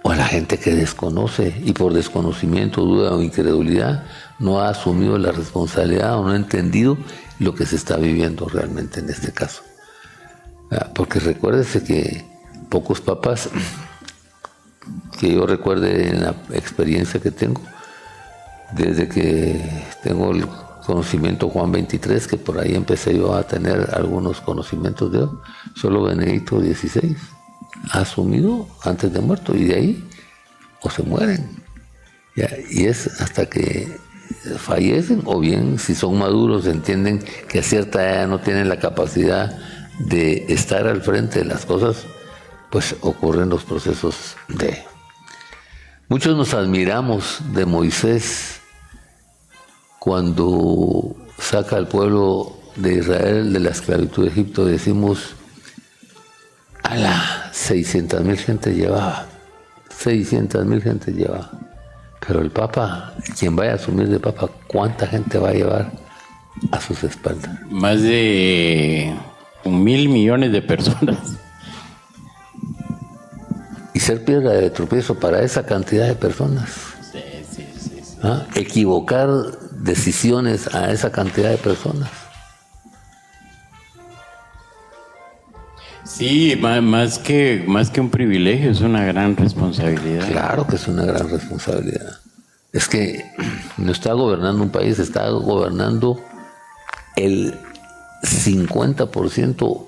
o a la gente que desconoce y por desconocimiento, duda o incredulidad no ha asumido la responsabilidad o no ha entendido lo que se está viviendo realmente en este caso. Porque recuérdese que pocos papás, que yo recuerde en la experiencia que tengo, desde que tengo el conocimiento Juan 23, que por ahí empecé yo a tener algunos conocimientos de Dios, solo Benedicto XVI ha asumido antes de muerto, y de ahí o se mueren. Y es hasta que fallecen, o bien si son maduros entienden que a cierta edad no tienen la capacidad de estar al frente de las cosas, pues ocurren los procesos de... Muchos nos admiramos de Moisés cuando saca al pueblo de Israel de la esclavitud de Egipto. Decimos, a la 600,000 gente llevaba, 600,000 gente llevaba. Pero el Papa, quien vaya a asumir de Papa, ¿cuánta gente va a llevar a sus espaldas? Más de 1,000 millones de personas. Y ser piedra de tropiezo para esa cantidad de personas. Sí. Equivocar decisiones a esa cantidad de personas. Sí, más que un privilegio, es una gran responsabilidad. Claro que es una gran responsabilidad. Es que no está gobernando un país, está gobernando el 50%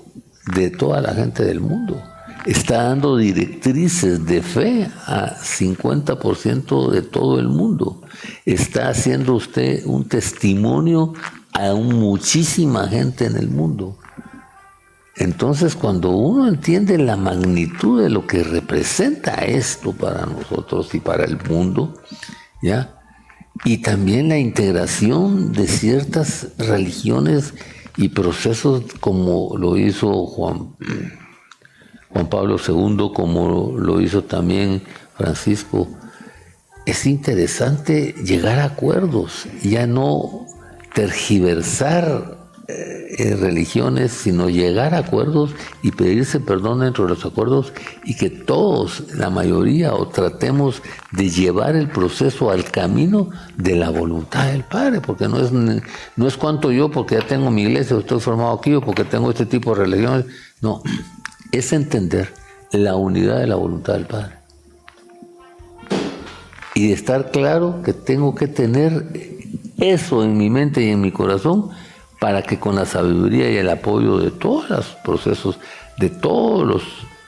de toda la gente del mundo. Está dando directrices de fe a 50% de todo el mundo. Está haciendo usted un testimonio a muchísima gente en el mundo. Entonces, cuando uno entiende la magnitud de lo que representa esto para nosotros y para el mundo, ¿ya? Y también la integración de ciertas religiones y procesos, como lo hizo Juan Pablo II, como lo hizo también Francisco, es interesante llegar a acuerdos, ya no tergiversar religiones, sino llegar a acuerdos y pedirse perdón dentro de los acuerdos, y que todos, la mayoría, o tratemos de llevar el proceso al camino de la voluntad del Padre, porque no es cuanto yo, porque ya tengo mi iglesia, o estoy formado aquí, o porque tengo este tipo de religiones. No, es entender la unidad de la voluntad del Padre y de estar claro que tengo que tener eso en mi mente y en mi corazón, para que con la sabiduría y el apoyo de todos los procesos, de todos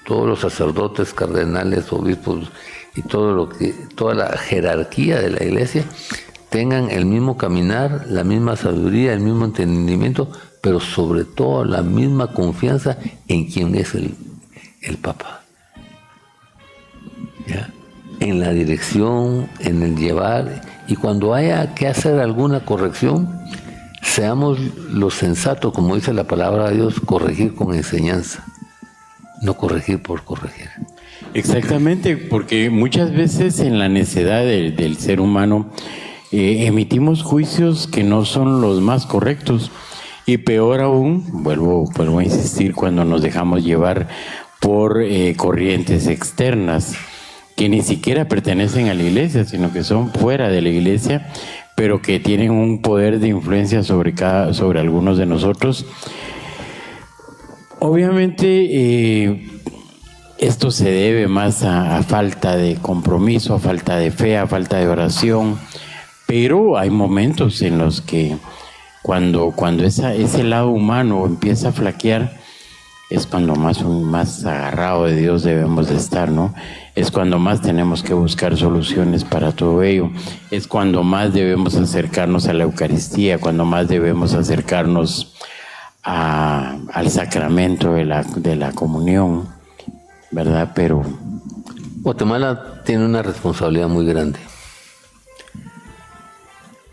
los sacerdotes, cardenales, obispos y toda la jerarquía de la iglesia, tengan el mismo caminar, la misma sabiduría, el mismo entendimiento, pero sobre todo la misma confianza en quien es el Papa. ¿Ya? En la dirección, en el llevar, y cuando haya que hacer alguna corrección, seamos los sensatos, como dice la palabra de Dios, corregir con enseñanza, no corregir por corregir. Exactamente, porque muchas veces en la necedad del ser humano emitimos juicios que no son los más correctos, y peor aún, vuelvo a insistir, cuando nos dejamos llevar por corrientes externas que ni siquiera pertenecen a la iglesia, sino que son fuera de la iglesia, pero que tienen un poder de influencia sobre algunos de nosotros. Obviamente esto se debe más a falta de compromiso, a falta de fe, a falta de oración, pero hay momentos en los que cuando ese lado humano empieza a flaquear, es cuando más agarrado de Dios debemos de estar, ¿no? Es cuando más tenemos que buscar soluciones para todo ello. Es cuando más debemos acercarnos a la Eucaristía, cuando más debemos acercarnos al sacramento de la comunión, ¿verdad? Pero Guatemala tiene una responsabilidad muy grande.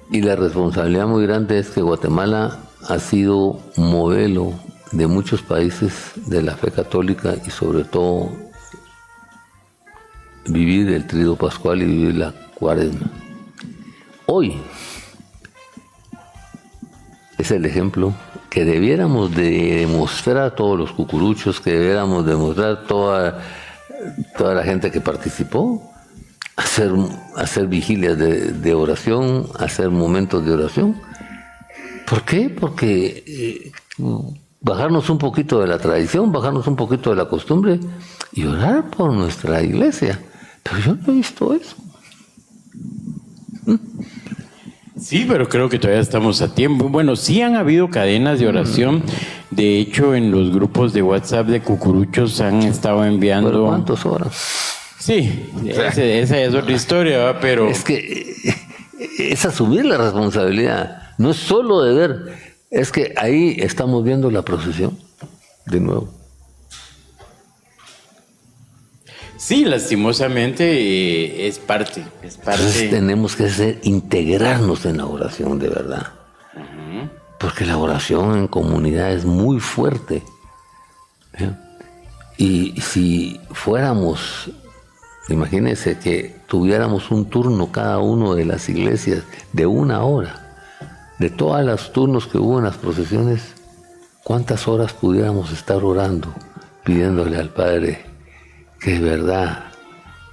Y la responsabilidad muy grande es que Guatemala ha sido modelo de muchos países de la fe católica y sobre todo vivir el Tríodo Pascual y vivir la Cuaresma. Hoy es el ejemplo que debiéramos de demostrar a todos los cucuruchos, que debiéramos demostrar a toda la gente que participó, hacer vigilias de oración, hacer momentos de oración. ¿Por qué? Porque bajarnos un poquito de la tradición, bajarnos un poquito de la costumbre y orar por nuestra iglesia. Pero yo no he visto eso. Sí, pero creo que todavía estamos a tiempo. Bueno, sí han habido cadenas de oración. De hecho, en los grupos de WhatsApp de cucuruchos han estado enviando... ¿Pero cuántas horas? Sí, esa es otra historia, ¿va? Pero... Es que es asumir la responsabilidad. No es solo de ver. Es que ahí estamos viendo la procesión de nuevo. Sí, lastimosamente es parte. Entonces tenemos que integrarnos en la oración de verdad. Porque la oración en comunidad es muy fuerte. ¿Sí? Y si fuéramos, imagínense que tuviéramos un turno cada uno de las iglesias de 1 hora, de todos los turnos que hubo en las procesiones, ¿cuántas horas pudiéramos estar orando, pidiéndole al Padre que de verdad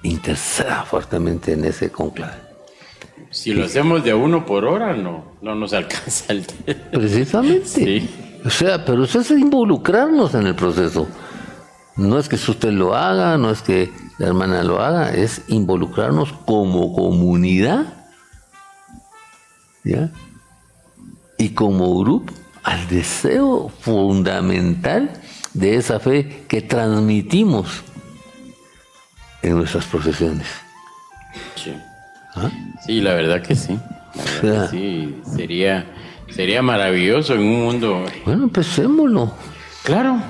interceda fuertemente en ese conclave? Si lo hacemos de 1 por hora, no nos alcanza el tiempo. Precisamente. Sí. O sea, pero eso es involucrarnos en el proceso. No es que usted lo haga, no es que la hermana lo haga, es involucrarnos como comunidad, ¿ya? Y como grupo al deseo fundamental de esa fe que transmitimos en nuestras procesiones. Sí. ¿Ah? Sí, la verdad que sí. La verdad que sí. Sería maravilloso en un mundo. Bueno, empecémoslo. Claro.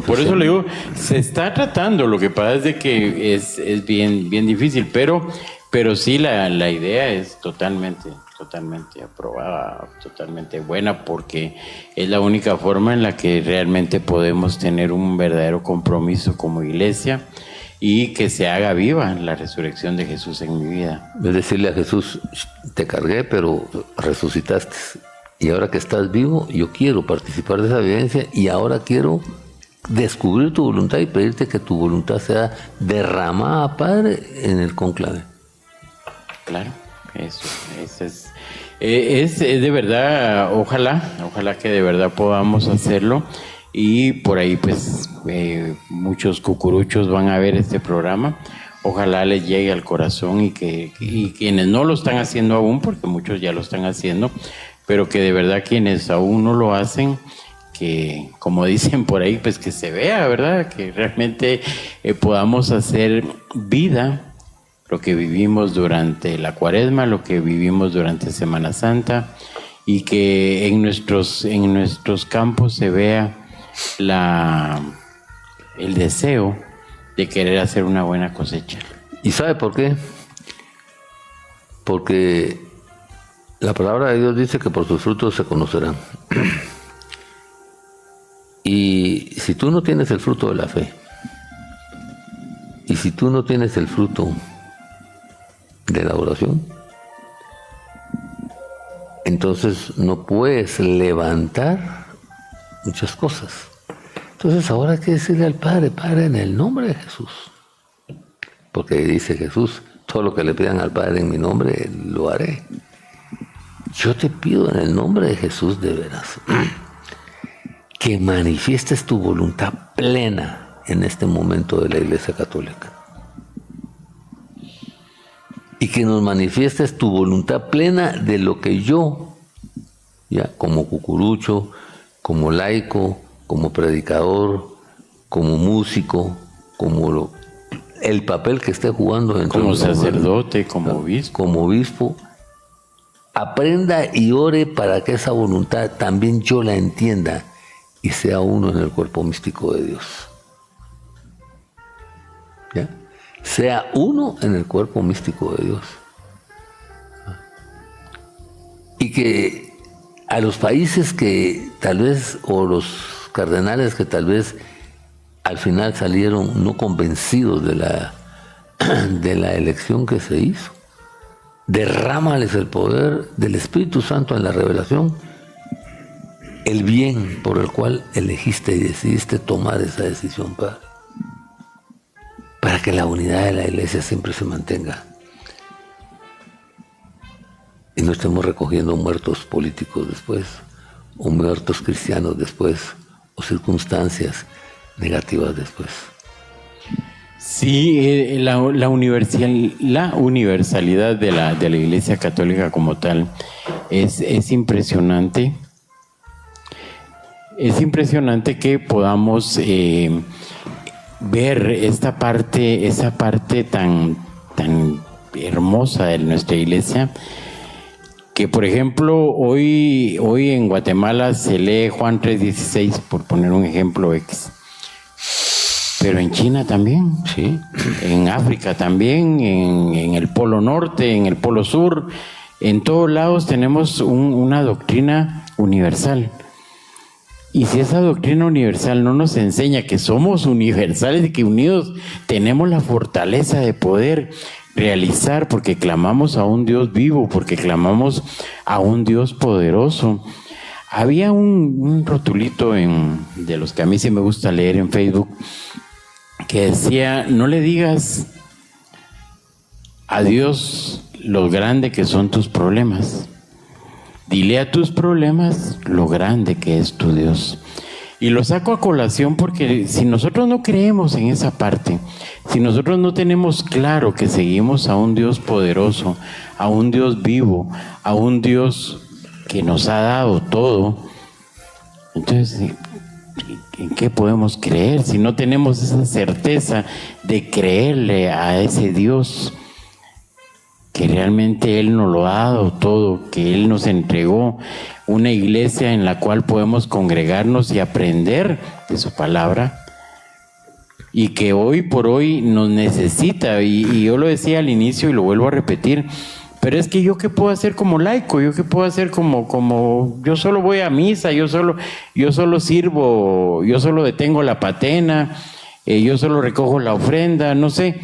Por eso le digo, se está tratando. Lo que pasa es de que es bien difícil, pero sí la idea es totalmente aprobada, totalmente buena, porque es la única forma en la que realmente podemos tener un verdadero compromiso como iglesia y que se haga viva la resurrección de Jesús en mi vida. Es decirle a Jesús, te cargué, pero resucitaste. Y ahora que estás vivo, yo quiero participar de esa vivencia y ahora quiero descubrir tu voluntad y pedirte que tu voluntad sea derramada, Padre, en el conclave. Claro, eso es de verdad, ojalá que de verdad podamos hacerlo. Y por ahí pues muchos cucuruchos van a ver este programa. Ojalá les llegue al corazón y quienes no lo están haciendo aún, porque muchos ya lo están haciendo, pero que de verdad quienes aún no lo hacen, que como dicen por ahí, pues que se vea, ¿verdad? Que realmente podamos hacer vida lo que vivimos durante la Cuaresma, lo que vivimos durante Semana Santa, y que en nuestros campos se vea el deseo de querer hacer una buena cosecha. ¿Y sabe por qué? Porque la palabra de Dios dice que por sus frutos se conocerán. Y si tú no tienes el fruto de la fe, y si tú no tienes el fruto de la oración, entonces no puedes levantar muchas cosas. Entonces ahora hay que decirle al Padre, Padre, en el nombre de Jesús. Porque dice Jesús, todo lo que le pidan al Padre en mi nombre, lo haré. Yo te pido en el nombre de Jesús de veras, que manifiestes tu voluntad plena en este momento de la Iglesia Católica. Y que nos manifiestes tu voluntad plena de lo que yo, ya como cucurucho, como laico, como predicador, como músico, como el papel que esté jugando dentro como sacerdote, como obispo, aprenda y ore para que esa voluntad también yo la entienda y sea uno en el cuerpo místico de Dios. ¿Ya? sea uno en el cuerpo místico de Dios. Y que a los países que tal vez, o los cardenales que tal vez al final salieron no convencidos de la elección que se hizo, derrámales el poder del Espíritu Santo en la revelación, el bien por el cual elegiste y decidiste tomar esa decisión, Padre, para que la unidad de la iglesia siempre se mantenga y no estemos recogiendo muertos políticos después, o muertos cristianos después, o circunstancias negativas después. Sí, la universalidad de la Iglesia Católica como tal es impresionante. Es impresionante que podamos ver esa parte tan hermosa de nuestra iglesia, que por ejemplo hoy en Guatemala se lee Juan 3:16, por poner un ejemplo X. Pero en China también, Sí. en África también, en el Polo Norte, en el Polo Sur, en todos lados tenemos una doctrina universal. Y si esa doctrina universal no nos enseña que somos universales y que unidos tenemos la fortaleza de poder realizar, porque clamamos a un Dios vivo, porque clamamos a un Dios poderoso. Había un rotulito de los que a mí sí me gusta leer en Facebook, que decía: no le digas a Dios lo grande que son tus problemas, dile a tus problemas lo grande que es tu Dios. Y lo saco a colación porque si nosotros no creemos en esa parte, si nosotros no tenemos claro que seguimos a un Dios poderoso, a un Dios vivo, a un Dios que nos ha dado todo, entonces ¿en qué podemos creer si no tenemos esa certeza de creerle a ese Dios que realmente Él nos lo ha dado todo, que Él nos entregó una iglesia en la cual podemos congregarnos y aprender de su palabra, y que hoy por hoy nos necesita? Y yo lo decía al inicio y lo vuelvo a repetir, pero es que yo qué puedo hacer como laico, yo qué puedo hacer como yo solo voy a misa, yo solo sirvo, yo solo detengo la patena, yo solo recojo la ofrenda, no sé.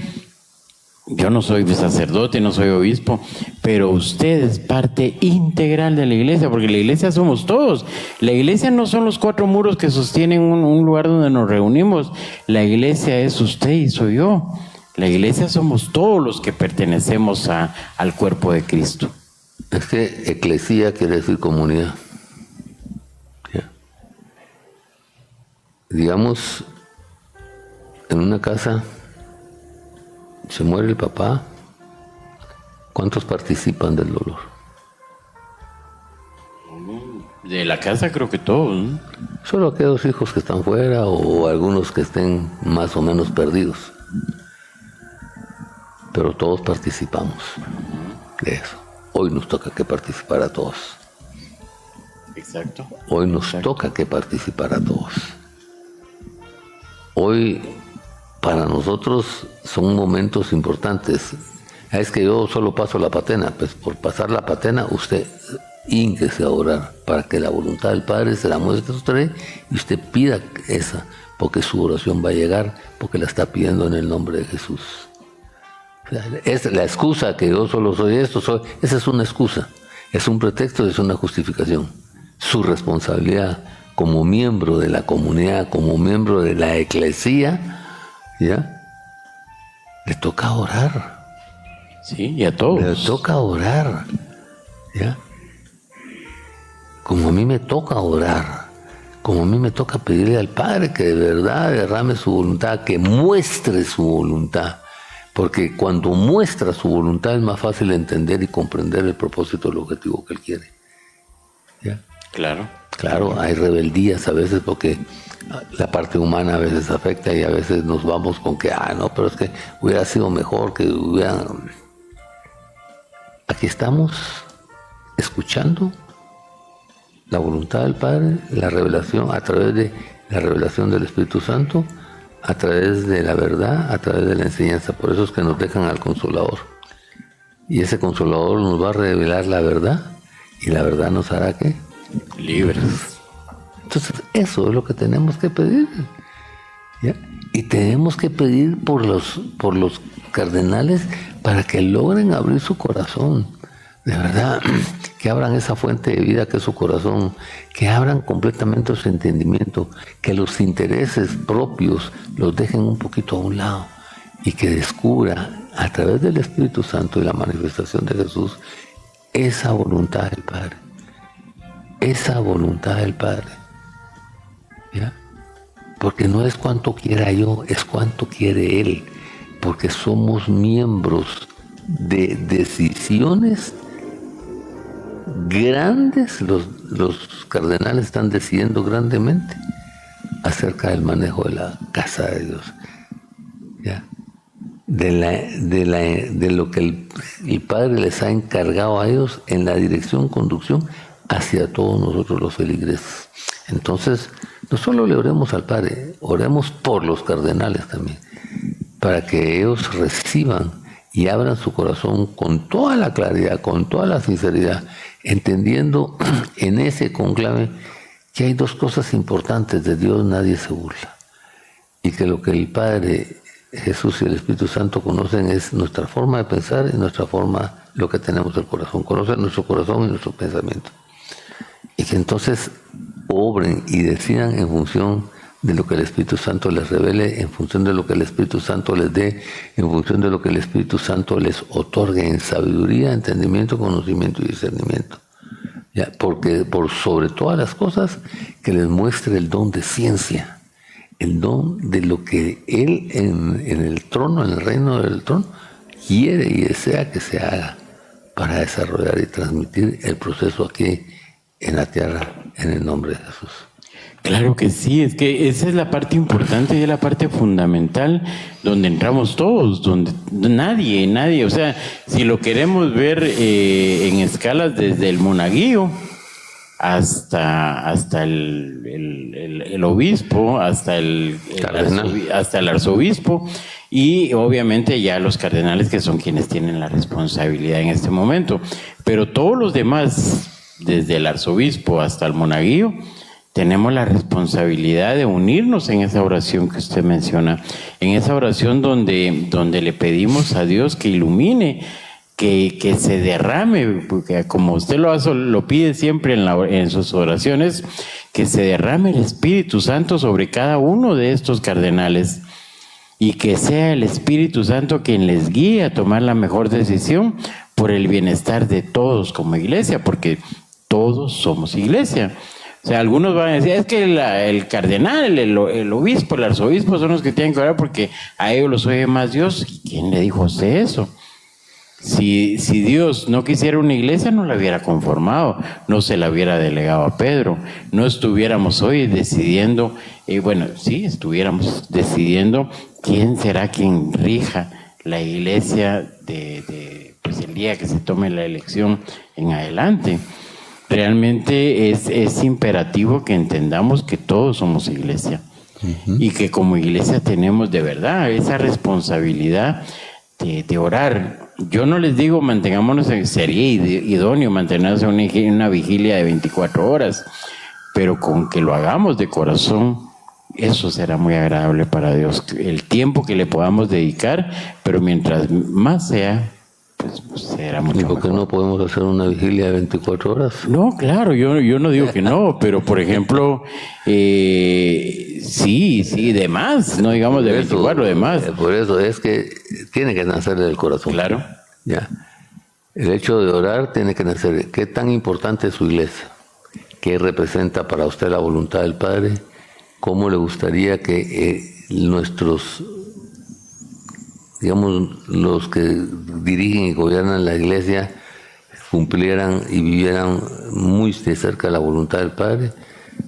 Yo no soy sacerdote, no soy obispo, pero usted es parte integral de la iglesia, porque la iglesia somos todos. La iglesia no son los 4 muros que sostienen un lugar donde nos reunimos. La iglesia es usted y soy yo. La iglesia somos todos los que pertenecemos al cuerpo de Cristo. Es que eclesía quiere decir comunidad. ¿Ya? Digamos, en una casa se muere el papá, ¿cuántos participan del dolor? De la casa creo que todos, ¿no? Solo aquellos hijos que están fuera o algunos que estén más o menos perdidos. Pero todos participamos de eso. Hoy nos toca que participar a todos. Exacto. Hoy nos toca que participar a todos. Hoy para nosotros son momentos importantes. Es que yo solo paso la patena, pues por pasar la patena usted ínquese a orar para que la voluntad del Padre se la muestre a usted y usted pida esa, porque su oración va a llegar, porque la está pidiendo en el nombre de Jesús. O sea, es la excusa que yo solo soy esto, esa es una excusa, es un pretexto, es una justificación. Su responsabilidad como miembro de la comunidad, como miembro de la eclesía, ¿ya? Le toca orar. Sí, y a todos. Le toca orar, ¿ya? Como a mí me toca orar, como a mí me toca pedirle al Padre que de verdad derrame su voluntad, que muestre su voluntad, porque cuando muestra su voluntad es más fácil entender y comprender el propósito, el objetivo que Él quiere, ¿ya? Claro. Claro, hay rebeldías a veces porque la parte humana a veces afecta y a veces nos vamos con que, no, pero es que hubiera sido mejor, que hubiera... Aquí estamos escuchando la voluntad del Padre, la revelación, a través de la revelación del Espíritu Santo, a través de la verdad, a través de la enseñanza. Por eso es que nos dejan al Consolador. Y ese Consolador nos va a revelar la verdad, y la verdad nos hará ¿qué? Libres. Entonces, eso es lo que tenemos que pedir. ¿Ya? Y tenemos que pedir por los cardenales para que logren abrir su corazón. De verdad, que abran esa fuente de vida que es su corazón, que abran completamente su entendimiento, que los intereses propios los dejen un poquito a un lado y que descubra a través del Espíritu Santo y la manifestación de Jesús esa voluntad del Padre. Esa voluntad del Padre. ¿Ya? Porque no es cuánto quiera yo, es cuánto quiere Él. Porque somos miembros de decisiones grandes. Los cardenales están decidiendo grandemente acerca del manejo de la casa de Dios. ¿Ya? De lo que el Padre les ha encargado a ellos en la dirección, conducción hacia todos nosotros los feligreses. Entonces, no solo le oremos al Padre, oremos por los cardenales también, para que ellos reciban y abran su corazón con toda la claridad, con toda la sinceridad, entendiendo en ese conclave que hay dos cosas importantes: de Dios nadie se burla, y que lo que el Padre, Jesús y el Espíritu Santo conocen es nuestra forma de pensar y nuestra forma, lo que tenemos del corazón. Conocen nuestro corazón y nuestro pensamiento. Y que entonces obren y decidan en función de lo que el Espíritu Santo les revele, en función de lo que el Espíritu Santo les dé, en función de lo que el Espíritu Santo les otorgue en sabiduría, entendimiento, conocimiento y discernimiento. ¿Ya? Porque por sobre todas las cosas, que les muestre el don de ciencia, el don de lo que Él en el trono, en el reino del trono, quiere y desea que se haga para desarrollar y transmitir el proceso aquí en la tierra, en el nombre de Jesús. Claro que sí, es que esa es la parte importante y es la parte fundamental donde entramos todos, donde nadie, o sea, si lo queremos ver en escalas desde el monaguillo hasta el obispo, hasta el arzobispo, y obviamente ya los cardenales, que son quienes tienen la responsabilidad en este momento, pero todos los demás, desde el arzobispo hasta el monaguillo, tenemos la responsabilidad de unirnos en esa oración que usted menciona, en esa oración donde le pedimos a Dios que ilumine, que se derrame, porque como usted lo pide siempre en sus oraciones, que se derrame el Espíritu Santo sobre cada uno de estos cardenales y que sea el Espíritu Santo quien les guíe a tomar la mejor decisión por el bienestar de todos como iglesia, porque todos somos iglesia. O sea, algunos van a decir, es que el cardenal, el obispo, el arzobispo son los que tienen que orar porque a ellos los oye más Dios. ¿Y quién le dijo a usted eso? Si Dios no quisiera una iglesia, no la hubiera conformado, no se la hubiera delegado a Pedro, no estuviéramos hoy decidiendo, estuviéramos decidiendo quién será quien rija la iglesia pues el día que se tome la elección en adelante. Realmente es imperativo que entendamos que todos somos iglesia, y que como iglesia tenemos de verdad esa responsabilidad de orar. Yo no les digo mantengámonos, sería idóneo mantenernos en una vigilia de 24 horas, pero con que lo hagamos de corazón, eso será muy agradable para Dios. El tiempo que le podamos dedicar, pero mientras más sea, pues será mucho mejor. ¿Y por qué no podemos hacer una vigilia de 24 horas? No, claro, yo no digo que no, pero por ejemplo, sí, de más, no digamos de 24, de más. Por eso es que tiene que nacer del corazón. Claro. Ya. El hecho de orar tiene que nacer. ¿Qué tan importante es su iglesia? ¿Qué representa para usted la voluntad del Padre? ¿Cómo le gustaría que nuestros, digamos, los que dirigen y gobiernan la iglesia cumplieran y vivieran muy de cerca la voluntad del Padre?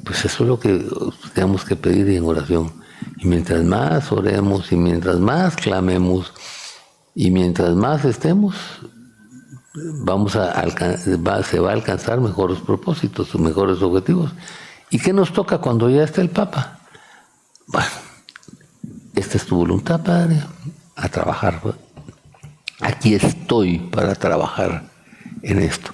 Pues eso es lo que tenemos que pedir en oración. Y mientras más oremos y mientras más clamemos y mientras más estemos, se va a alcanzar mejores propósitos, mejores objetivos. ¿Y qué nos toca cuando ya está el Papa? Bueno, esta es tu voluntad, Padre, a trabajar. Aquí estoy para trabajar en esto.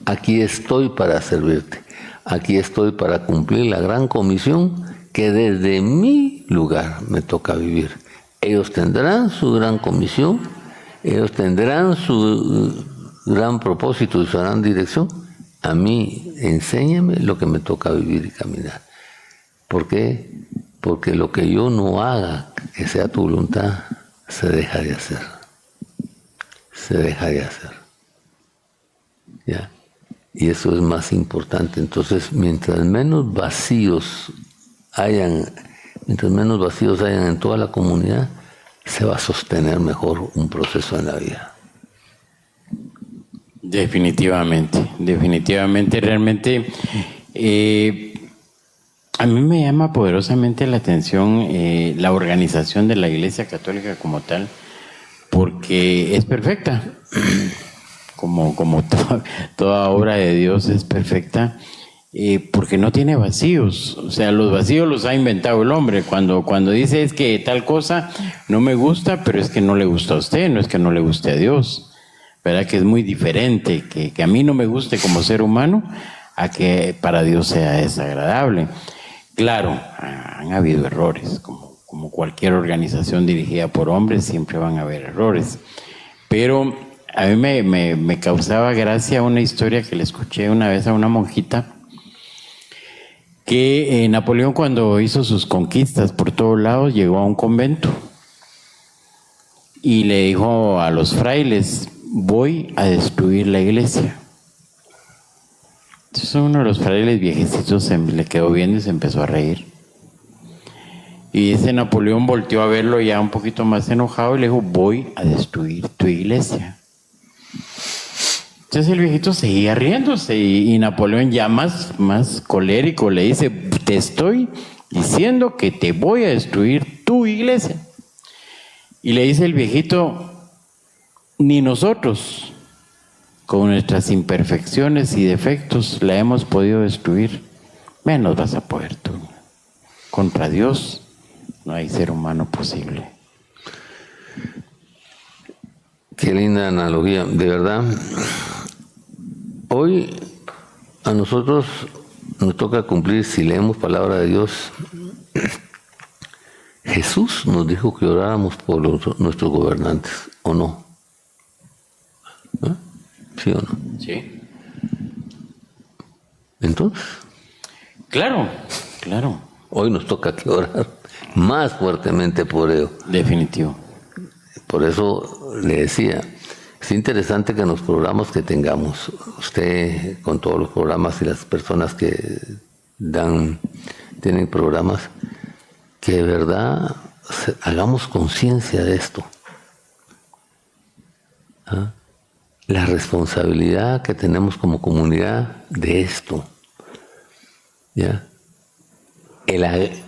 Aquí estoy para servirte. Aquí estoy para cumplir la gran comisión que desde mi lugar me toca vivir. Ellos tendrán su gran comisión, ellos tendrán su gran propósito y su gran dirección. A mí, enséñame lo que me toca vivir y caminar. ¿Por qué? Porque lo que yo no haga, que sea tu voluntad, se deja de hacer. Se deja de hacer. ¿Ya? Y eso es más importante. Entonces, mientras menos vacíos hayan en toda la comunidad, se va a sostener mejor un proceso en la vida. Definitivamente, realmente a mí me llama poderosamente la atención la organización de la Iglesia Católica como tal, porque es perfecta, como toda obra de Dios es perfecta, porque no tiene vacíos. O sea, los vacíos los ha inventado el hombre. Cuando dice es que tal cosa no me gusta, pero es que no le gusta a usted, no es que no le guste a Dios. ¿Verdad? Que es muy diferente que a mí no me guste como ser humano a que para Dios sea desagradable. Claro, han habido errores, como cualquier organización dirigida por hombres, siempre van a haber errores. Pero a mí me causaba gracia una historia que le escuché una vez a una monjita, que Napoleón, cuando hizo sus conquistas por todos lados, llegó a un convento y le dijo a los frailes: voy a destruir la iglesia. Entonces uno de los frailes viejecitos se le quedó viendo y se empezó a reír. Y ese Napoleón volteó a verlo ya un poquito más enojado y le dijo: voy a destruir tu iglesia. Entonces el viejito seguía riéndose y Napoleón, ya más colérico, le dice: te estoy diciendo que te voy a destruir tu iglesia. Y le dice el viejito: ni nosotros, con nuestras imperfecciones y defectos, la hemos podido destruir, menos vas a poder tú. Contra Dios no hay ser humano posible. Qué linda analogía, de verdad. Hoy a nosotros nos toca cumplir, si leemos palabra de Dios. Jesús nos dijo que oráramos por nuestros gobernantes, ¿o no? ¿Eh? ¿Sí o no? Sí. Entonces, Claro. hoy nos toca que orar más fuertemente por ello. Definitivo. Por eso le decía, es interesante que en los programas que tengamos, usted con todos los programas y las personas que tienen programas, que de verdad hagamos conciencia de esto. ¿Ah? La responsabilidad que tenemos como comunidad de esto. ¿Ya?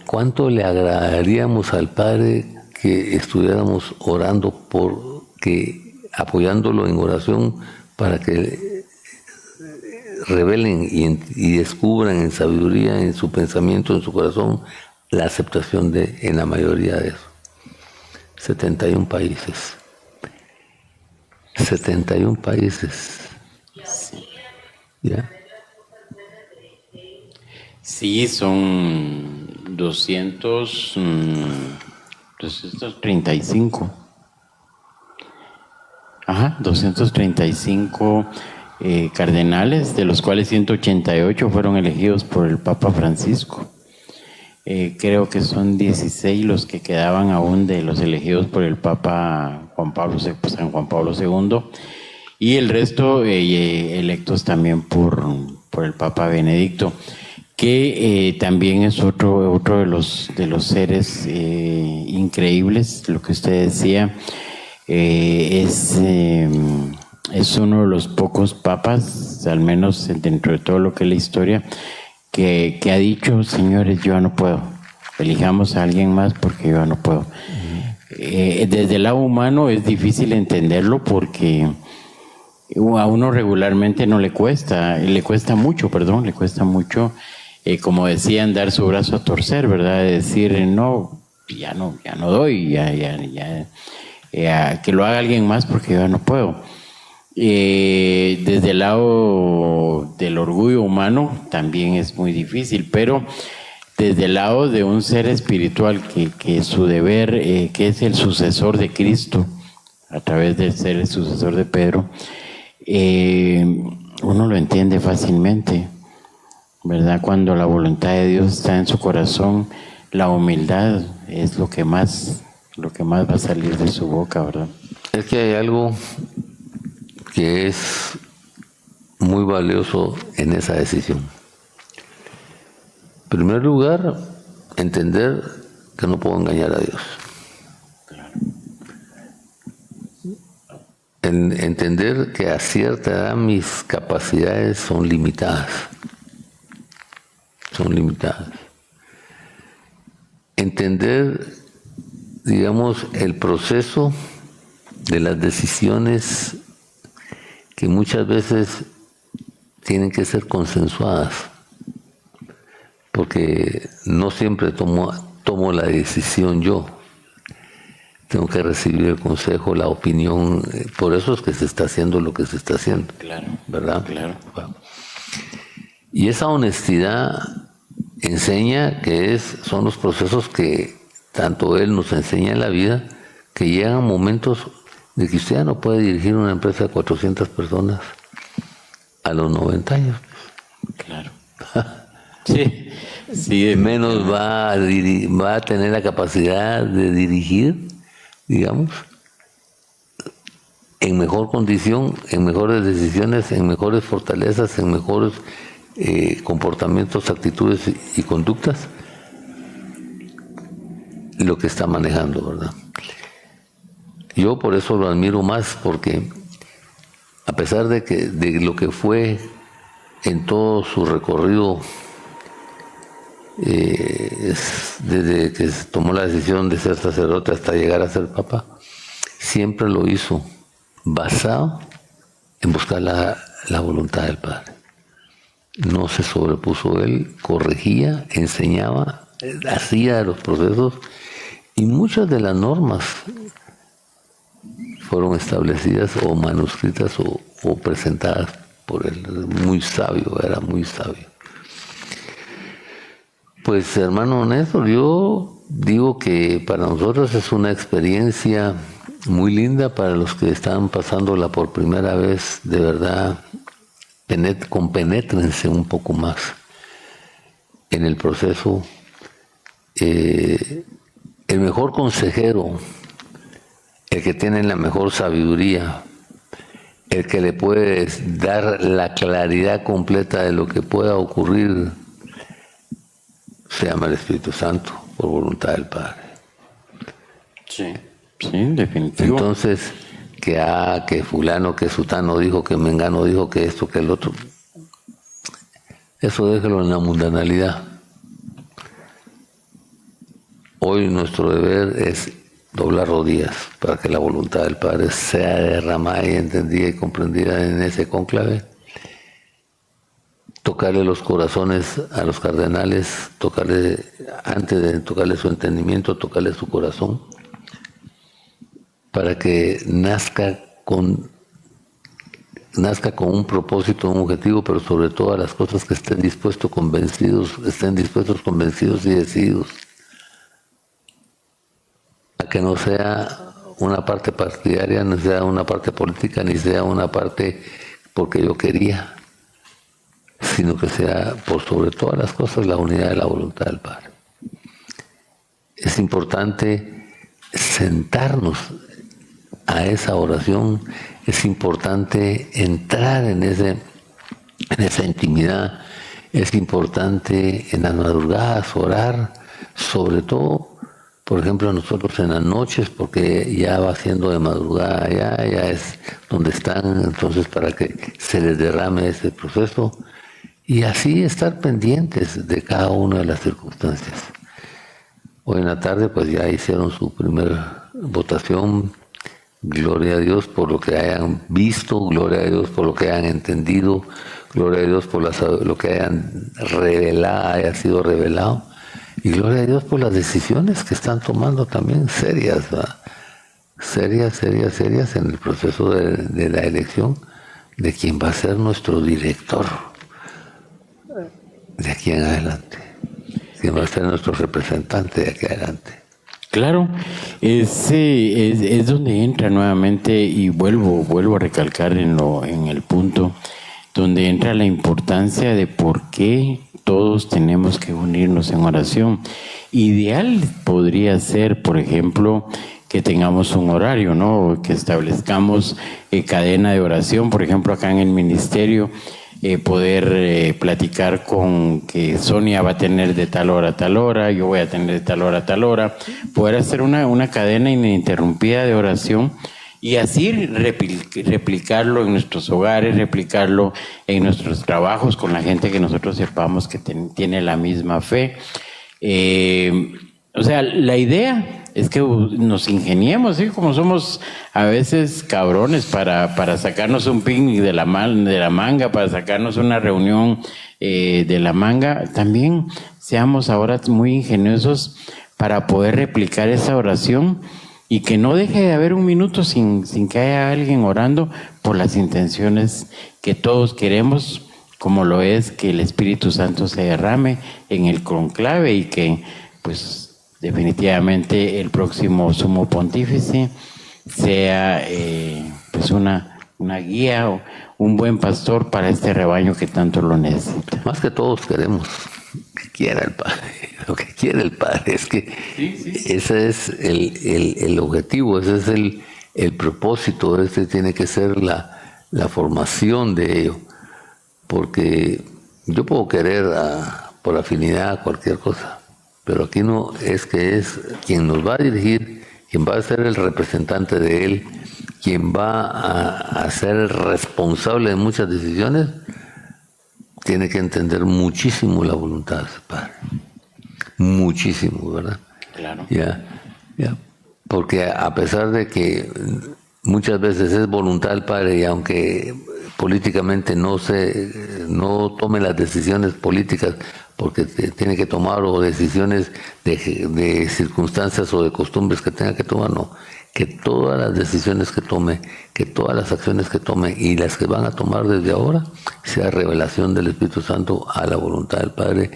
¿Cuánto le agradaríamos al Padre que estuviéramos orando apoyándolo en oración para que revelen y descubran en sabiduría, en su pensamiento, en su corazón, la aceptación en la mayoría de eso? 71 países. 71 países. ¿Ya? Sí, son 235. Ajá, 235 cardenales, de los cuales 188 fueron elegidos por el Papa Francisco. Creo que son 16 los que quedaban aún de los elegidos por el Papa San Juan Pablo II, y el resto electos también por el Papa Benedicto, que también es otro de los seres increíbles. Lo que usted decía, es uno de los pocos papas, al menos dentro de todo lo que es la historia, que ha dicho: señores, yo no puedo, elijamos a alguien más porque yo no puedo. Desde el lado humano es difícil entenderlo, porque a uno regularmente le cuesta mucho, como decían, dar su brazo a torcer, ¿verdad? De decir: no, ya no doy, que lo haga alguien más porque yo ya no puedo. Desde el lado del orgullo humano también es muy difícil, pero desde el lado de un ser espiritual que su deber, que es el sucesor de Cristo, a través de ser el sucesor de Pedro, uno lo entiende fácilmente, ¿verdad? Cuando la voluntad de Dios está en su corazón, la humildad es lo que más va a salir de su boca, ¿verdad? Es que hay algo que es muy valioso en esa decisión. En primer lugar, entender que no puedo engañar a Dios. Entender que a cierta edad mis capacidades son limitadas. Entender, digamos, el proceso de las decisiones que muchas veces tienen que ser consensuadas, porque no siempre tomo la decisión yo. Tengo que recibir el consejo, la opinión. Por eso es que se está haciendo lo que se está haciendo. Claro. ¿Verdad? Claro. Bueno. Y esa honestidad enseña que son los procesos que tanto él nos enseña en la vida, que llegan momentos de que usted ya no puede dirigir una empresa de 400 personas a los 90 años. Claro. Sí. Menos va a tener la capacidad de dirigir, digamos, en mejor condición, en mejores decisiones, en mejores fortalezas, en mejores comportamientos, actitudes y conductas, lo que está manejando, ¿verdad? Yo por eso lo admiro más, porque a pesar de lo que fue en todo su recorrido, desde que tomó la decisión de ser sacerdote hasta llegar a ser papa, siempre lo hizo basado en buscar la voluntad del Padre. No se sobrepuso él, corregía, enseñaba, hacía los procesos, y muchas de las normas fueron establecidas o manuscritas o presentadas por él. Muy sabio, era muy sabio. Pues hermano Néstor, yo digo que para nosotros es una experiencia muy linda. Para los que están pasándola por primera vez, de verdad, compenétrense un poco más en el proceso. El mejor consejero, el que tiene la mejor sabiduría, el que le puede dar la claridad completa de lo que pueda ocurrir, se llama el Espíritu Santo, por voluntad del Padre. Sí, definitivo. Entonces, que fulano, que sutano dijo, que mengano dijo, que esto, que el otro, eso déjelo en la mundanalidad. Hoy nuestro deber es doblar rodillas para que la voluntad del Padre sea derramada y entendida y comprendida en ese cónclave. Tocarle los corazones a los cardenales, antes de tocarle su entendimiento, tocarle su corazón, para que nazca con un propósito, un objetivo, pero sobre todas las cosas que estén dispuestos, convencidos y decididos a que no sea una parte partidaria, no sea una parte política, ni sea una parte porque yo quería, sino que sea por sobre todas las cosas la unidad de la voluntad del Padre. Es importante sentarnos a esa oración, es importante entrar en esa intimidad, es importante en las madrugadas orar, sobre todo, por ejemplo, nosotros en las noches, porque ya va siendo de madrugada, ya es donde están, entonces para que se les derrame ese proceso, y así estar pendientes de cada una de las circunstancias. Hoy en la tarde pues ya hicieron su primera votación. Gloria a Dios por lo que hayan visto, gloria a Dios por lo que hayan entendido, gloria a Dios por lo que hayan revelado, haya sido revelado. Y gloria a Dios por las decisiones que están tomando también serias, ¿verdad? Serias en el proceso de la elección de quién va a ser nuestro director de aquí en adelante, quién va a ser nuestro representante de aquí en adelante. Claro, es donde entra nuevamente, y vuelvo a recalcar en el punto, donde entra la importancia de por qué todos tenemos que unirnos en oración. Ideal podría ser, por ejemplo, que tengamos un horario, ¿no? Que establezcamos cadena de oración, por ejemplo, acá en el ministerio, poder platicar con que Sonia va a tener de tal hora a tal hora, yo voy a tener de tal hora a tal hora, poder hacer una cadena ininterrumpida de oración y así replicarlo en nuestros hogares, replicarlo en nuestros trabajos con la gente que nosotros sepamos que tiene la misma fe. O sea, la idea es que nos ingeniemos, ¿sí? Como somos a veces cabrones para sacarnos un picnic de la manga, para sacarnos una reunión de la manga, también seamos ahora muy ingeniosos para poder replicar esa oración y que no deje de haber un minuto sin que haya alguien orando por las intenciones que todos queremos, como lo es que el Espíritu Santo se derrame en el conclave y que, pues, definitivamente el próximo sumo pontífice sea pues una guía o un buen pastor para este rebaño que tanto lo necesita. Más que todos queremos que quiera el Padre, lo que quiere el Padre, es que ese es el objetivo, ese es el propósito, ese tiene que ser la formación de ello, porque yo puedo querer por afinidad cualquier cosa, pero aquí no, es que es quien nos va a dirigir, quien va a ser el representante de Él, quien va a ser el responsable de muchas decisiones, tiene que entender muchísimo la voluntad de su Padre. Muchísimo, ¿verdad? Claro. Ya. Porque a pesar de que muchas veces es voluntad del Padre, y aunque políticamente no tome las decisiones políticas porque tiene que tomar, o decisiones de circunstancias o de costumbres que tenga que tomar, no, que todas las decisiones que tome, que todas las acciones que tome y las que van a tomar desde ahora, sea revelación del Espíritu Santo a la voluntad del Padre,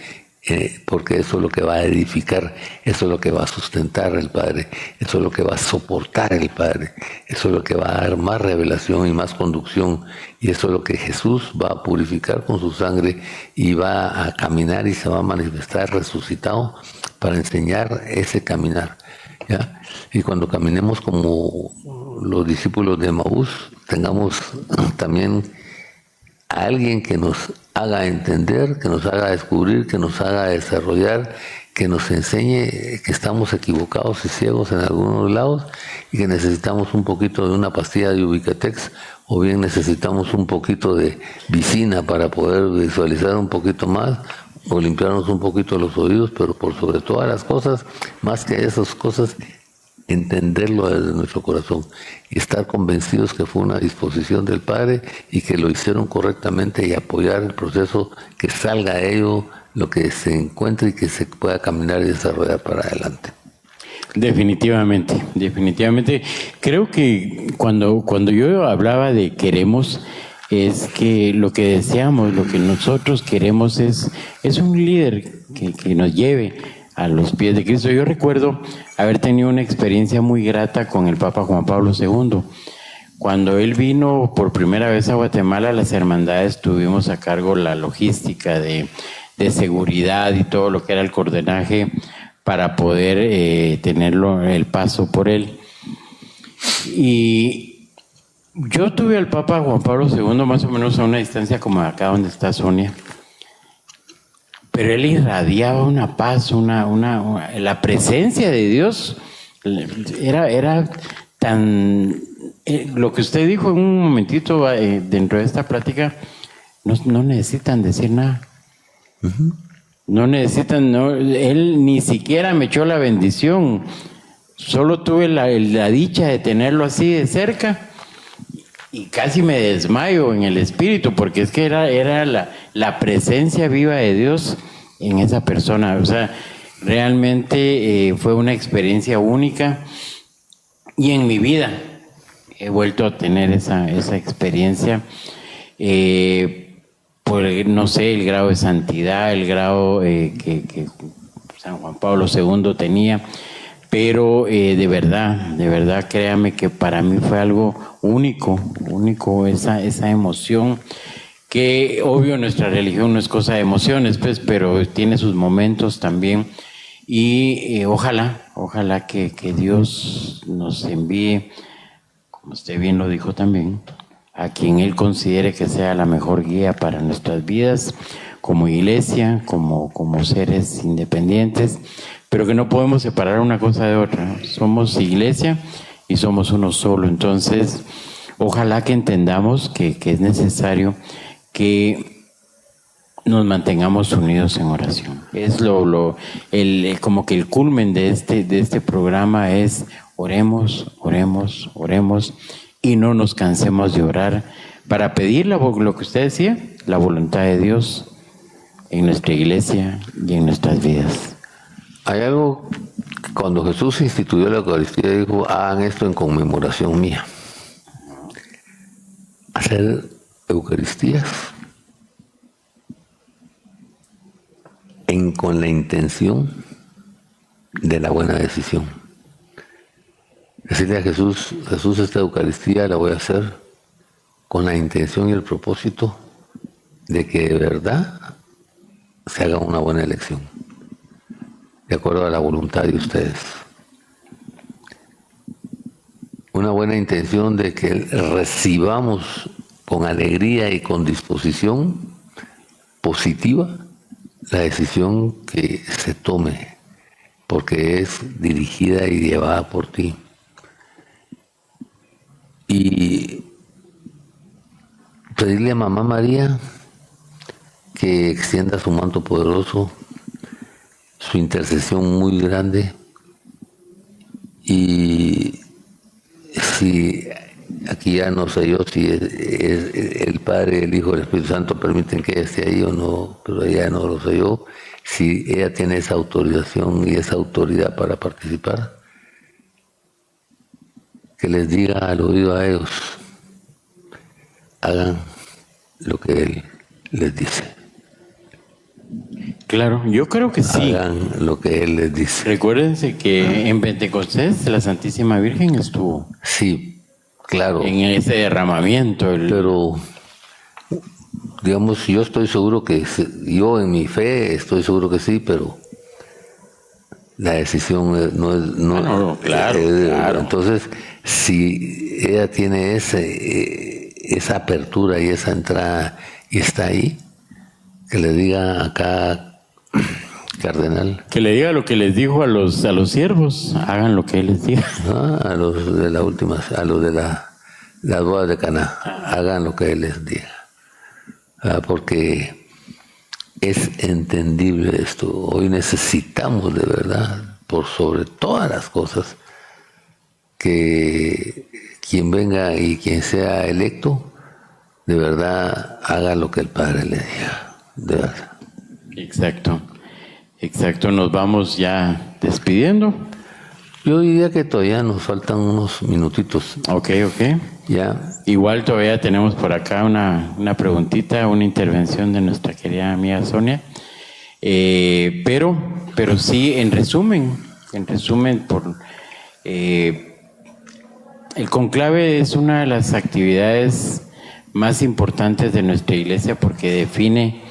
porque eso es lo que va a edificar, eso es lo que va a sustentar el Padre, eso es lo que va a soportar el Padre, eso es lo que va a dar más revelación y más conducción, y eso es lo que Jesús va a purificar con su sangre y va a caminar y se va a manifestar resucitado para enseñar ese caminar, ¿ya? Y cuando caminemos como los discípulos de Emaús, tengamos también a alguien que nos haga entender, que nos haga descubrir, que nos haga desarrollar, que nos enseñe que estamos equivocados y ciegos en algunos lados y que necesitamos un poquito de una pastilla de Ubicatex, o bien necesitamos un poquito de vicina para poder visualizar un poquito más, o limpiarnos un poquito los oídos, pero por sobre todas las cosas, más que esas cosas, entenderlo desde nuestro corazón y estar convencidos que fue una disposición del Padre y que lo hicieron correctamente, y apoyar el proceso, que salga de ello lo que se encuentre y que se pueda caminar y desarrollar para adelante. Definitivamente. Creo que cuando yo hablaba de queremos, es que lo que deseamos, lo que nosotros queremos es un líder que nos lleve a los pies de Cristo. Yo recuerdo haber tenido una experiencia muy grata con el Papa Juan Pablo II. Cuando él vino por primera vez a Guatemala, las hermandades tuvimos a cargo la logística de seguridad y todo lo que era el coordenaje para poder tenerlo el paso por él. Y yo tuve al Papa Juan Pablo II más o menos a una distancia como acá donde está Sonia. Pero él irradiaba una paz, la presencia de Dios era tan... lo que usted dijo en un momentito dentro de esta plática, no necesitan decir nada. Uh-huh. No necesitan, él ni siquiera me echó la bendición, solo tuve la dicha de tenerlo así de cerca. Y casi me desmayo en el espíritu, porque es que era la presencia viva de Dios en esa persona. O sea, Realmente fue una experiencia única y en mi vida he vuelto a tener esa experiencia por, no sé, el grado de santidad, el grado que San Juan Pablo II tenía, pero de verdad, créame que para mí fue algo único esa emoción, que obvio nuestra religión no es cosa de emociones, pues, pero tiene sus momentos también, y ojalá que Dios nos envíe, como usted bien lo dijo también, a quien Él considere que sea la mejor guía para nuestras vidas, como iglesia, como seres independientes, pero que no podemos separar una cosa de otra. Somos iglesia y somos uno solo. Entonces, ojalá que entendamos que es necesario que nos mantengamos unidos en oración. Es como que el culmen de este programa es oremos y no nos cansemos de orar para pedir lo que usted decía, la voluntad de Dios en nuestra iglesia y en nuestras vidas. Hay algo que cuando Jesús instituyó la Eucaristía dijo, hagan esto en conmemoración mía. Hacer Eucaristías con la intención de la buena decisión. Decirle a Jesús, esta Eucaristía la voy a hacer con la intención y el propósito de que de verdad se haga una buena elección, de acuerdo a la voluntad de ustedes. Una buena intención de que recibamos con alegría y con disposición positiva la decisión que se tome, porque es dirigida y llevada por ti. Y pedirle a Mamá María que extienda su manto poderoso, su intercesión muy grande, y si aquí ya no sé yo si es el Padre, el Hijo, el Espíritu Santo permiten que esté ahí o no, pero ya no lo sé yo, si ella tiene esa autorización y esa autoridad para participar, que les diga al oído a ellos, hagan lo que Él les dice. Claro, yo creo que sí. Hagan lo que Él les dice. Recuérdense que en Pentecostés la Santísima Virgen estuvo. Sí, claro. En ese derramamiento. Pero, digamos, yo estoy seguro que, yo en mi fe estoy seguro que sí, pero la decisión no es... Claro. Entonces, si ella tiene esa apertura y esa entrada y está ahí, que le diga acá, cardenal. Que le diga lo que les dijo a los siervos, hagan lo que él les diga. A los de la última, a los de las bodas de Caná, hagan lo que él les diga. Porque es entendible esto. Hoy necesitamos de verdad, por sobre todas las cosas, que quien venga y quien sea electo, de verdad haga lo que el Padre le diga. De verdad. Exacto. Nos vamos ya despidiendo. Yo diría que todavía nos faltan unos minutitos. Ok. Ya. Igual todavía tenemos por acá una preguntita, una intervención de nuestra querida amiga Sonia. Pero sí, en resumen, el conclave es una de las actividades más importantes de nuestra iglesia porque define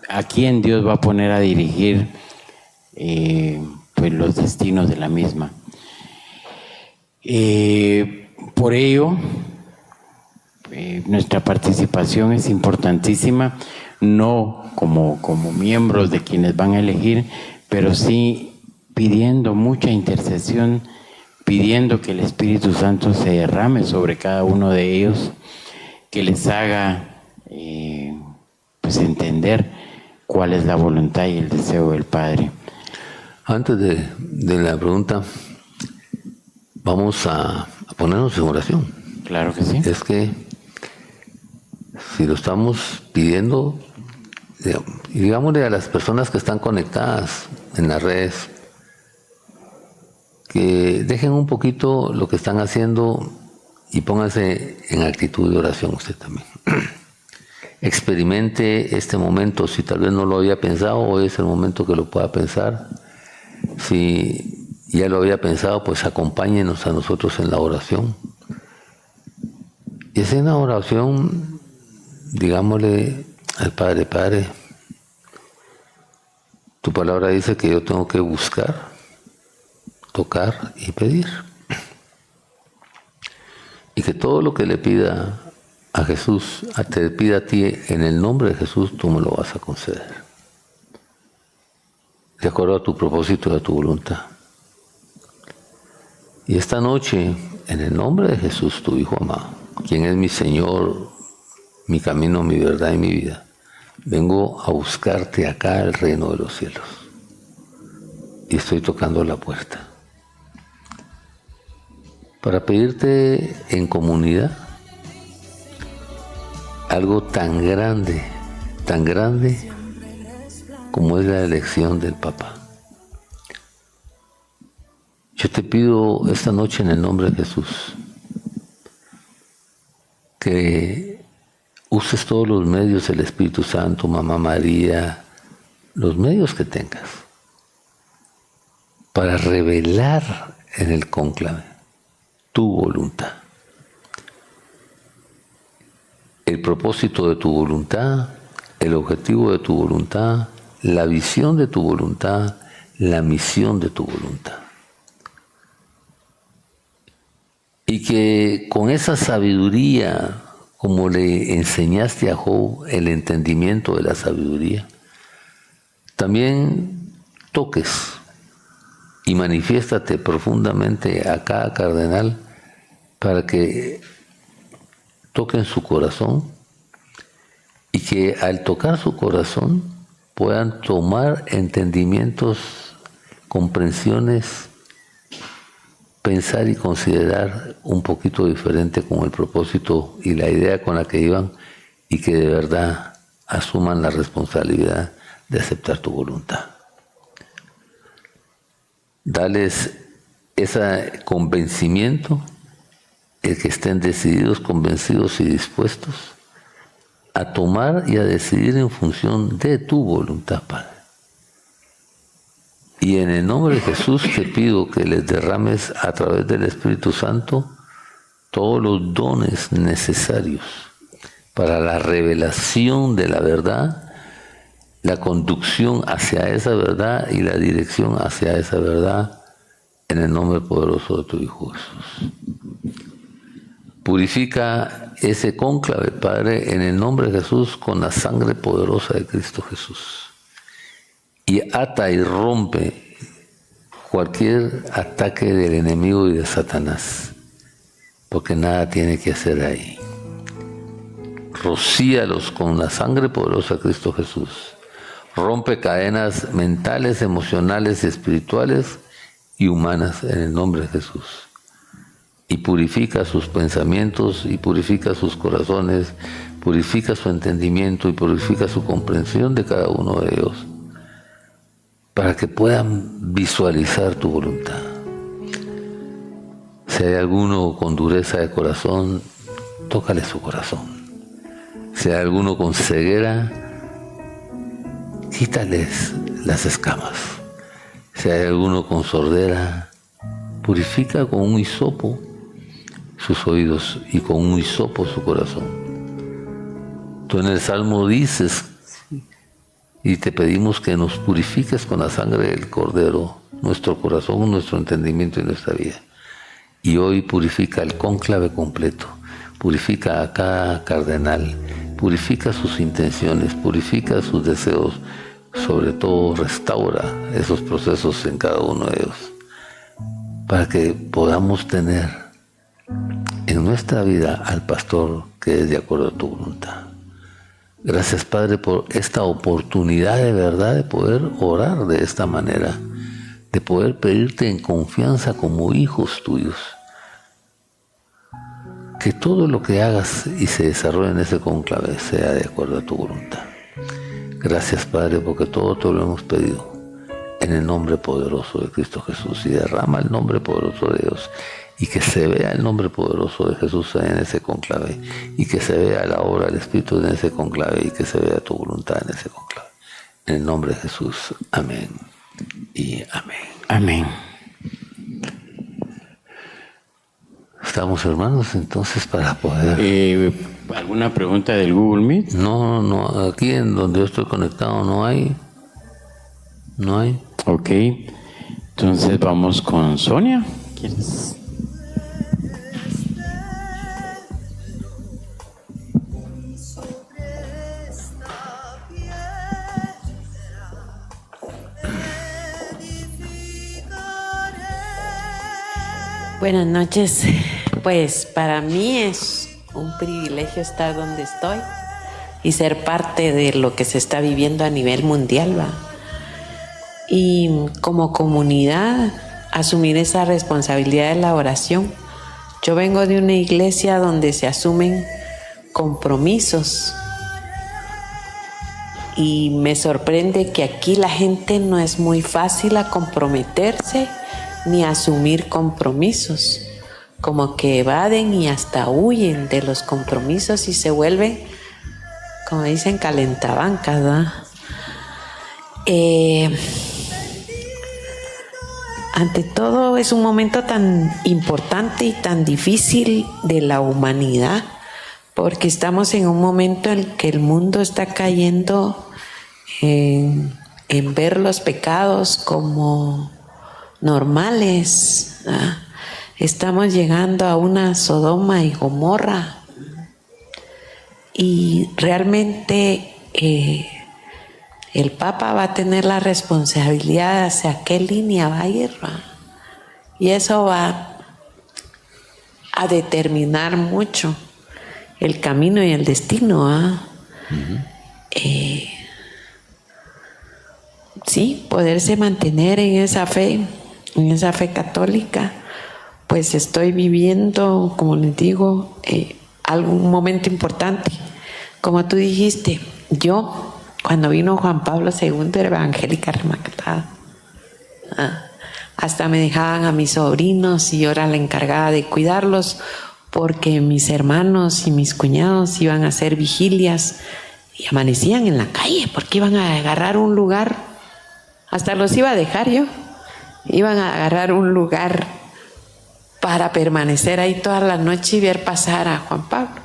a quién Dios va a poner a dirigir pues los destinos de la misma. Por ello, nuestra participación es importantísima, no como miembros de quienes van a elegir, pero sí pidiendo mucha intercesión, pidiendo que el Espíritu Santo se derrame sobre cada uno de ellos, que les haga pues entender cuál es la voluntad y el deseo del Padre. Antes de la pregunta, vamos a ponernos en oración. Claro que sí. Es que si lo estamos pidiendo, y digámosle a las personas que están conectadas en las redes, que dejen un poquito lo que están haciendo y pónganse en actitud de oración usted también. Experimente este momento, si tal vez no lo había pensado, hoy es el momento que lo pueda pensar. Si ya lo había pensado, pues acompáñenos a nosotros en la oración. Y es en la oración, digámosle al Padre: Padre, tu palabra dice que yo tengo que buscar, tocar y pedir. Y que todo lo que le pida a Jesús, te pida a ti en el nombre de Jesús, tú me lo vas a conceder. De acuerdo a tu propósito y a tu voluntad. Y esta noche, en el nombre de Jesús, tu Hijo amado, quien es mi Señor, mi camino, mi verdad y mi vida, vengo a buscarte acá al reino de los cielos. Y estoy tocando la puerta. Para pedirte en comunidad algo tan grande como es la elección del Papa. Yo te pido esta noche en el nombre de Jesús que uses todos los medios, el Espíritu Santo, Mamá María, los medios que tengas, para revelar en el cónclave tu voluntad. El propósito de tu voluntad, el objetivo de tu voluntad, la visión de tu voluntad, la misión de tu voluntad. Y que con esa sabiduría, como le enseñaste a Job el entendimiento de la sabiduría, también toques y manifiéstate profundamente a cada cardenal para que toquen su corazón y que al tocar su corazón puedan tomar entendimientos, comprensiones, pensar y considerar un poquito diferente con el propósito y la idea con la que iban, y que de verdad asuman la responsabilidad de aceptar tu voluntad. Dales ese convencimiento, el que estén decididos, convencidos y dispuestos a tomar y a decidir en función de tu voluntad, Padre. Y en el nombre de Jesús te pido que les derrames a través del Espíritu Santo todos los dones necesarios para la revelación de la verdad, la conducción hacia esa verdad y la dirección hacia esa verdad, en el nombre poderoso de tu Hijo Jesús. Purifica ese cónclave, Padre, en el nombre de Jesús, con la sangre poderosa de Cristo Jesús. Y ata y rompe cualquier ataque del enemigo y de Satanás, porque nada tiene que hacer ahí. Rocíalos con la sangre poderosa de Cristo Jesús. Rompe cadenas mentales, emocionales, espirituales y humanas en el nombre de Jesús. Y purifica sus pensamientos, y purifica sus corazones, purifica su entendimiento y purifica su comprensión de cada uno de ellos, para que puedan visualizar tu voluntad. Si hay alguno con dureza de corazón, tócale su corazón. Si hay alguno con ceguera, quítales las escamas. Si hay alguno con sordera, purifica con un hisopo sus oídos y con un hisopo su corazón. Tú en el Salmo dices, y te pedimos que nos purifiques con la sangre del Cordero, nuestro corazón, nuestro entendimiento y nuestra vida. Y hoy purifica el cónclave completo, purifica a cada cardenal, purifica sus intenciones, purifica sus deseos, sobre todo restaura esos procesos en cada uno de ellos, para que podamos tener en nuestra vida al pastor que es de acuerdo a tu voluntad. Gracias, Padre, por esta oportunidad de verdad de poder orar de esta manera, de poder pedirte en confianza como hijos tuyos, que todo lo que hagas y se desarrolle en ese cónclave sea de acuerdo a tu voluntad. Gracias, Padre, porque todo te lo hemos pedido en el nombre poderoso de Cristo Jesús. Y derrama el nombre poderoso de Dios. Y que se vea el nombre poderoso de Jesús en ese conclave. Y que se vea la obra del Espíritu en ese conclave. Y que se vea tu voluntad en ese conclave. En el nombre de Jesús. Amén. Y amén. Amén. Estamos, hermanos, entonces para poder... ¿Alguna pregunta del Google Meet? No, aquí en donde yo estoy conectado no hay. No hay. Ok, entonces vamos con Sonia. ¿Quieres? Buenas noches. Pues para mí es un privilegio estar donde estoy y ser parte de lo que se está viviendo a nivel mundial, ¿va? Y como comunidad asumir esa responsabilidad de la oración. Yo vengo de una iglesia donde se asumen compromisos y me sorprende que aquí la gente no es muy fácil a comprometerse ni a asumir compromisos, como que evaden y hasta huyen de los compromisos y se vuelven, como dicen, calentabancas, ¿verdad? Ante todo es un momento tan importante y tan difícil de la humanidad, porque estamos en un momento en que el mundo está cayendo en ver los pecados como normales, ¿verdad? Estamos llegando a una Sodoma y Gomorra y realmente el Papa va a tener la responsabilidad de hacia qué línea va a ir, ¿va? Y eso va a determinar mucho el camino y el destino, ¿va? Sí, poderse mantener en esa fe católica. Pues estoy viviendo, como les digo, algún momento importante. Como tú dijiste, yo, cuando vino Juan Pablo II, era evangélica rematada. Hasta me dejaban a mis sobrinos y yo era la encargada de cuidarlos, porque mis hermanos y mis cuñados iban a hacer vigilias y amanecían en la calle, porque iban a agarrar un lugar, hasta los iba a dejar yo, iban a agarrar un lugar para permanecer ahí toda la noche y ver pasar a Juan Pablo.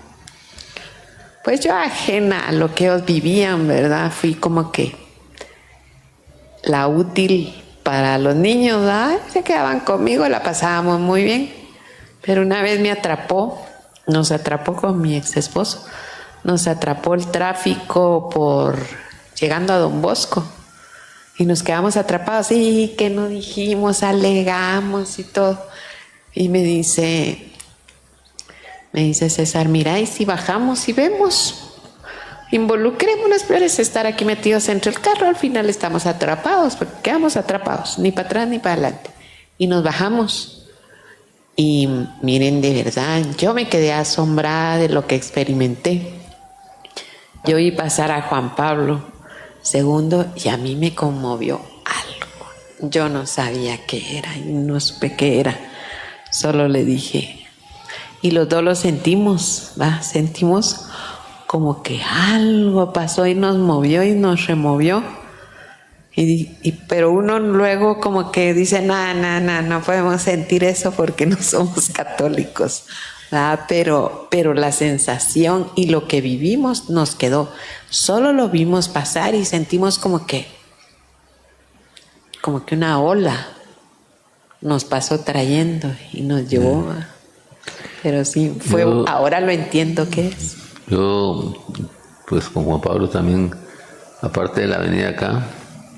Pues yo, ajena a lo que ellos vivían, ¿verdad? Fui como que la útil para los niños, ¿verdad? Se quedaban conmigo, la pasábamos muy bien. Pero una vez nos atrapó con mi ex esposo, nos atrapó el tráfico llegando a Don Bosco. Y nos quedamos atrapados, y que no dijimos, alegamos y todo. Y me dice César, mira, y si bajamos y vemos, involucrémonos, pero es estar aquí metidos entre el carro, al final estamos atrapados, porque quedamos atrapados, ni para atrás ni para adelante. Y nos bajamos. Y miren, de verdad, yo me quedé asombrada de lo que experimenté. Yo vi pasar a Juan Pablo II y a mí me conmovió algo. Yo no sabía qué era y no supe qué era. Solo le dije, y los dos lo sentimos, ¿va? Sentimos como que algo pasó y nos movió y nos removió. Pero uno luego como que dice, no podemos sentir eso porque no somos católicos, ¿verdad? Pero la sensación y lo que vivimos nos quedó. Solo lo vimos pasar y sentimos como que una ola nos pasó trayendo y nos llevó. Pero sí, ahora lo entiendo qué es. Yo, pues con Juan Pablo también, aparte de la venida acá,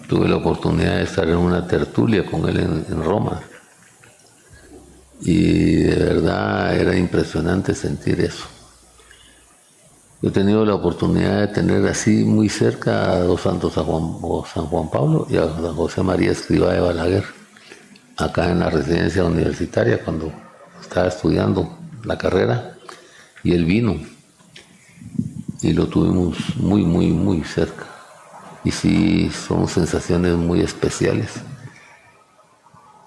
tuve la oportunidad de estar en una tertulia con él en Roma. Y de verdad era impresionante sentir eso. Yo he tenido la oportunidad de tener así muy cerca a dos santos, a San Juan Pablo y a San José María Escrivá de Balaguer, acá en la residencia universitaria cuando estaba estudiando la carrera, y él vino y lo tuvimos muy, muy, muy cerca. y sí son sensaciones muy especiales.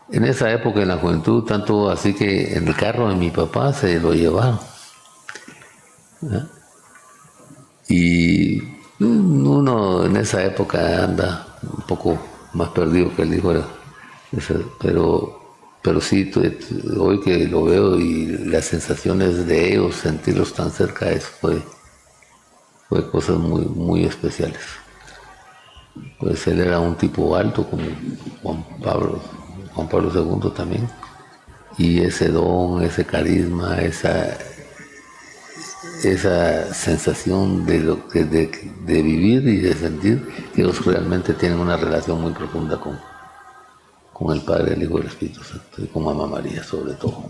En esa época, en la juventud, tanto así que en el carro de mi papá se lo llevaron. ¿Ah? Y uno en esa época anda un poco más perdido que el hijo, pero sí, hoy que lo veo y las sensaciones de ellos, sentirlos tan cerca, eso fue cosas muy, muy especiales. Pues él era un tipo alto como Juan Pablo II también, y ese don, ese carisma, esa sensación de vivir y de sentir, que ellos realmente tienen una relación muy profunda con el Padre, el Hijo y el Espíritu Santo, y con Mamá María sobre todo.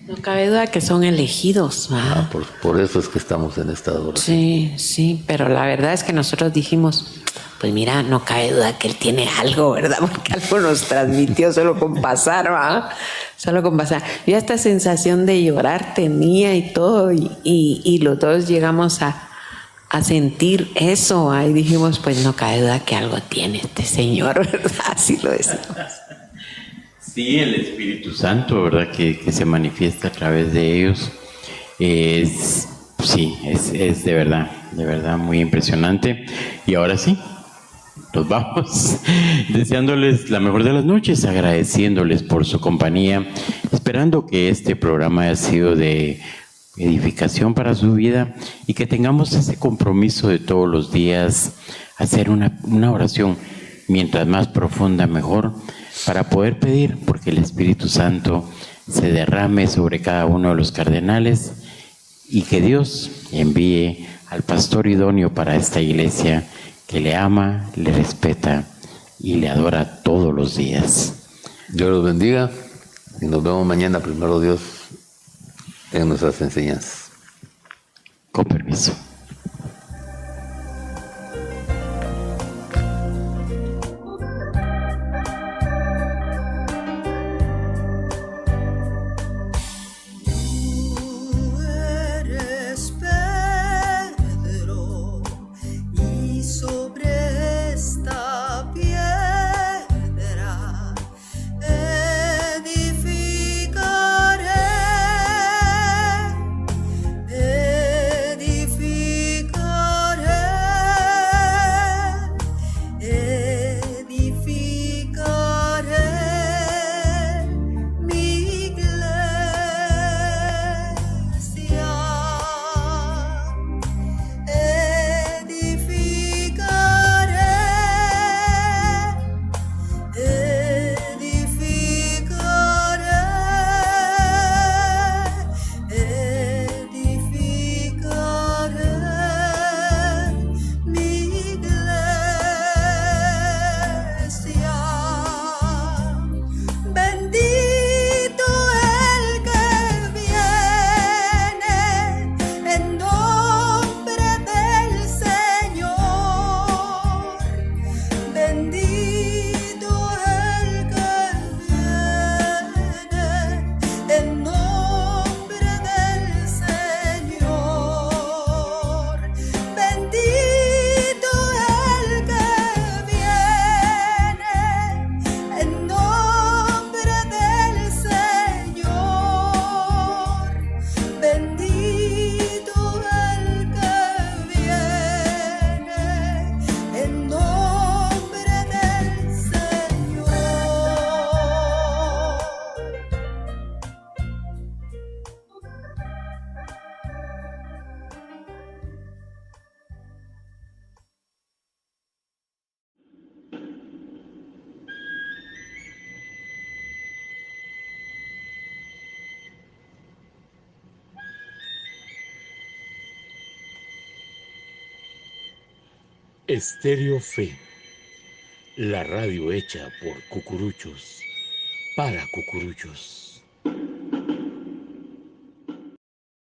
No cabe duda que son elegidos, ¿va? Por eso es que estamos en esta adoración. Sí, sí, pero la verdad es que nosotros dijimos, pues mira, no cabe duda que él tiene algo, ¿verdad? Porque algo nos transmitió solo con pasar, ¿va? Solo con pasar. Yo esta sensación de llorar tenía y todo, y los dos llegamos a sentir eso, ¿va? Y dijimos, pues no cabe duda que algo tiene este señor, ¿verdad? Así lo decimos. Sí, el Espíritu Santo, ¿verdad? Que se manifiesta a través de ellos. Es de verdad muy impresionante. Y ahora sí, nos vamos deseándoles la mejor de las noches, agradeciéndoles por su compañía, esperando que este programa haya sido de edificación para su vida y que tengamos ese compromiso de todos los días, hacer una oración, mientras más profunda mejor, para poder pedir porque el Espíritu Santo se derrame sobre cada uno de los cardenales y que Dios envíe al pastor idóneo para esta iglesia que le ama, le respeta y le adora todos los días. Dios los bendiga y nos vemos mañana, primero Dios, en nuestras enseñanzas. Con permiso. Estéreo Fe, la radio hecha por cucuruchos, para cucuruchos.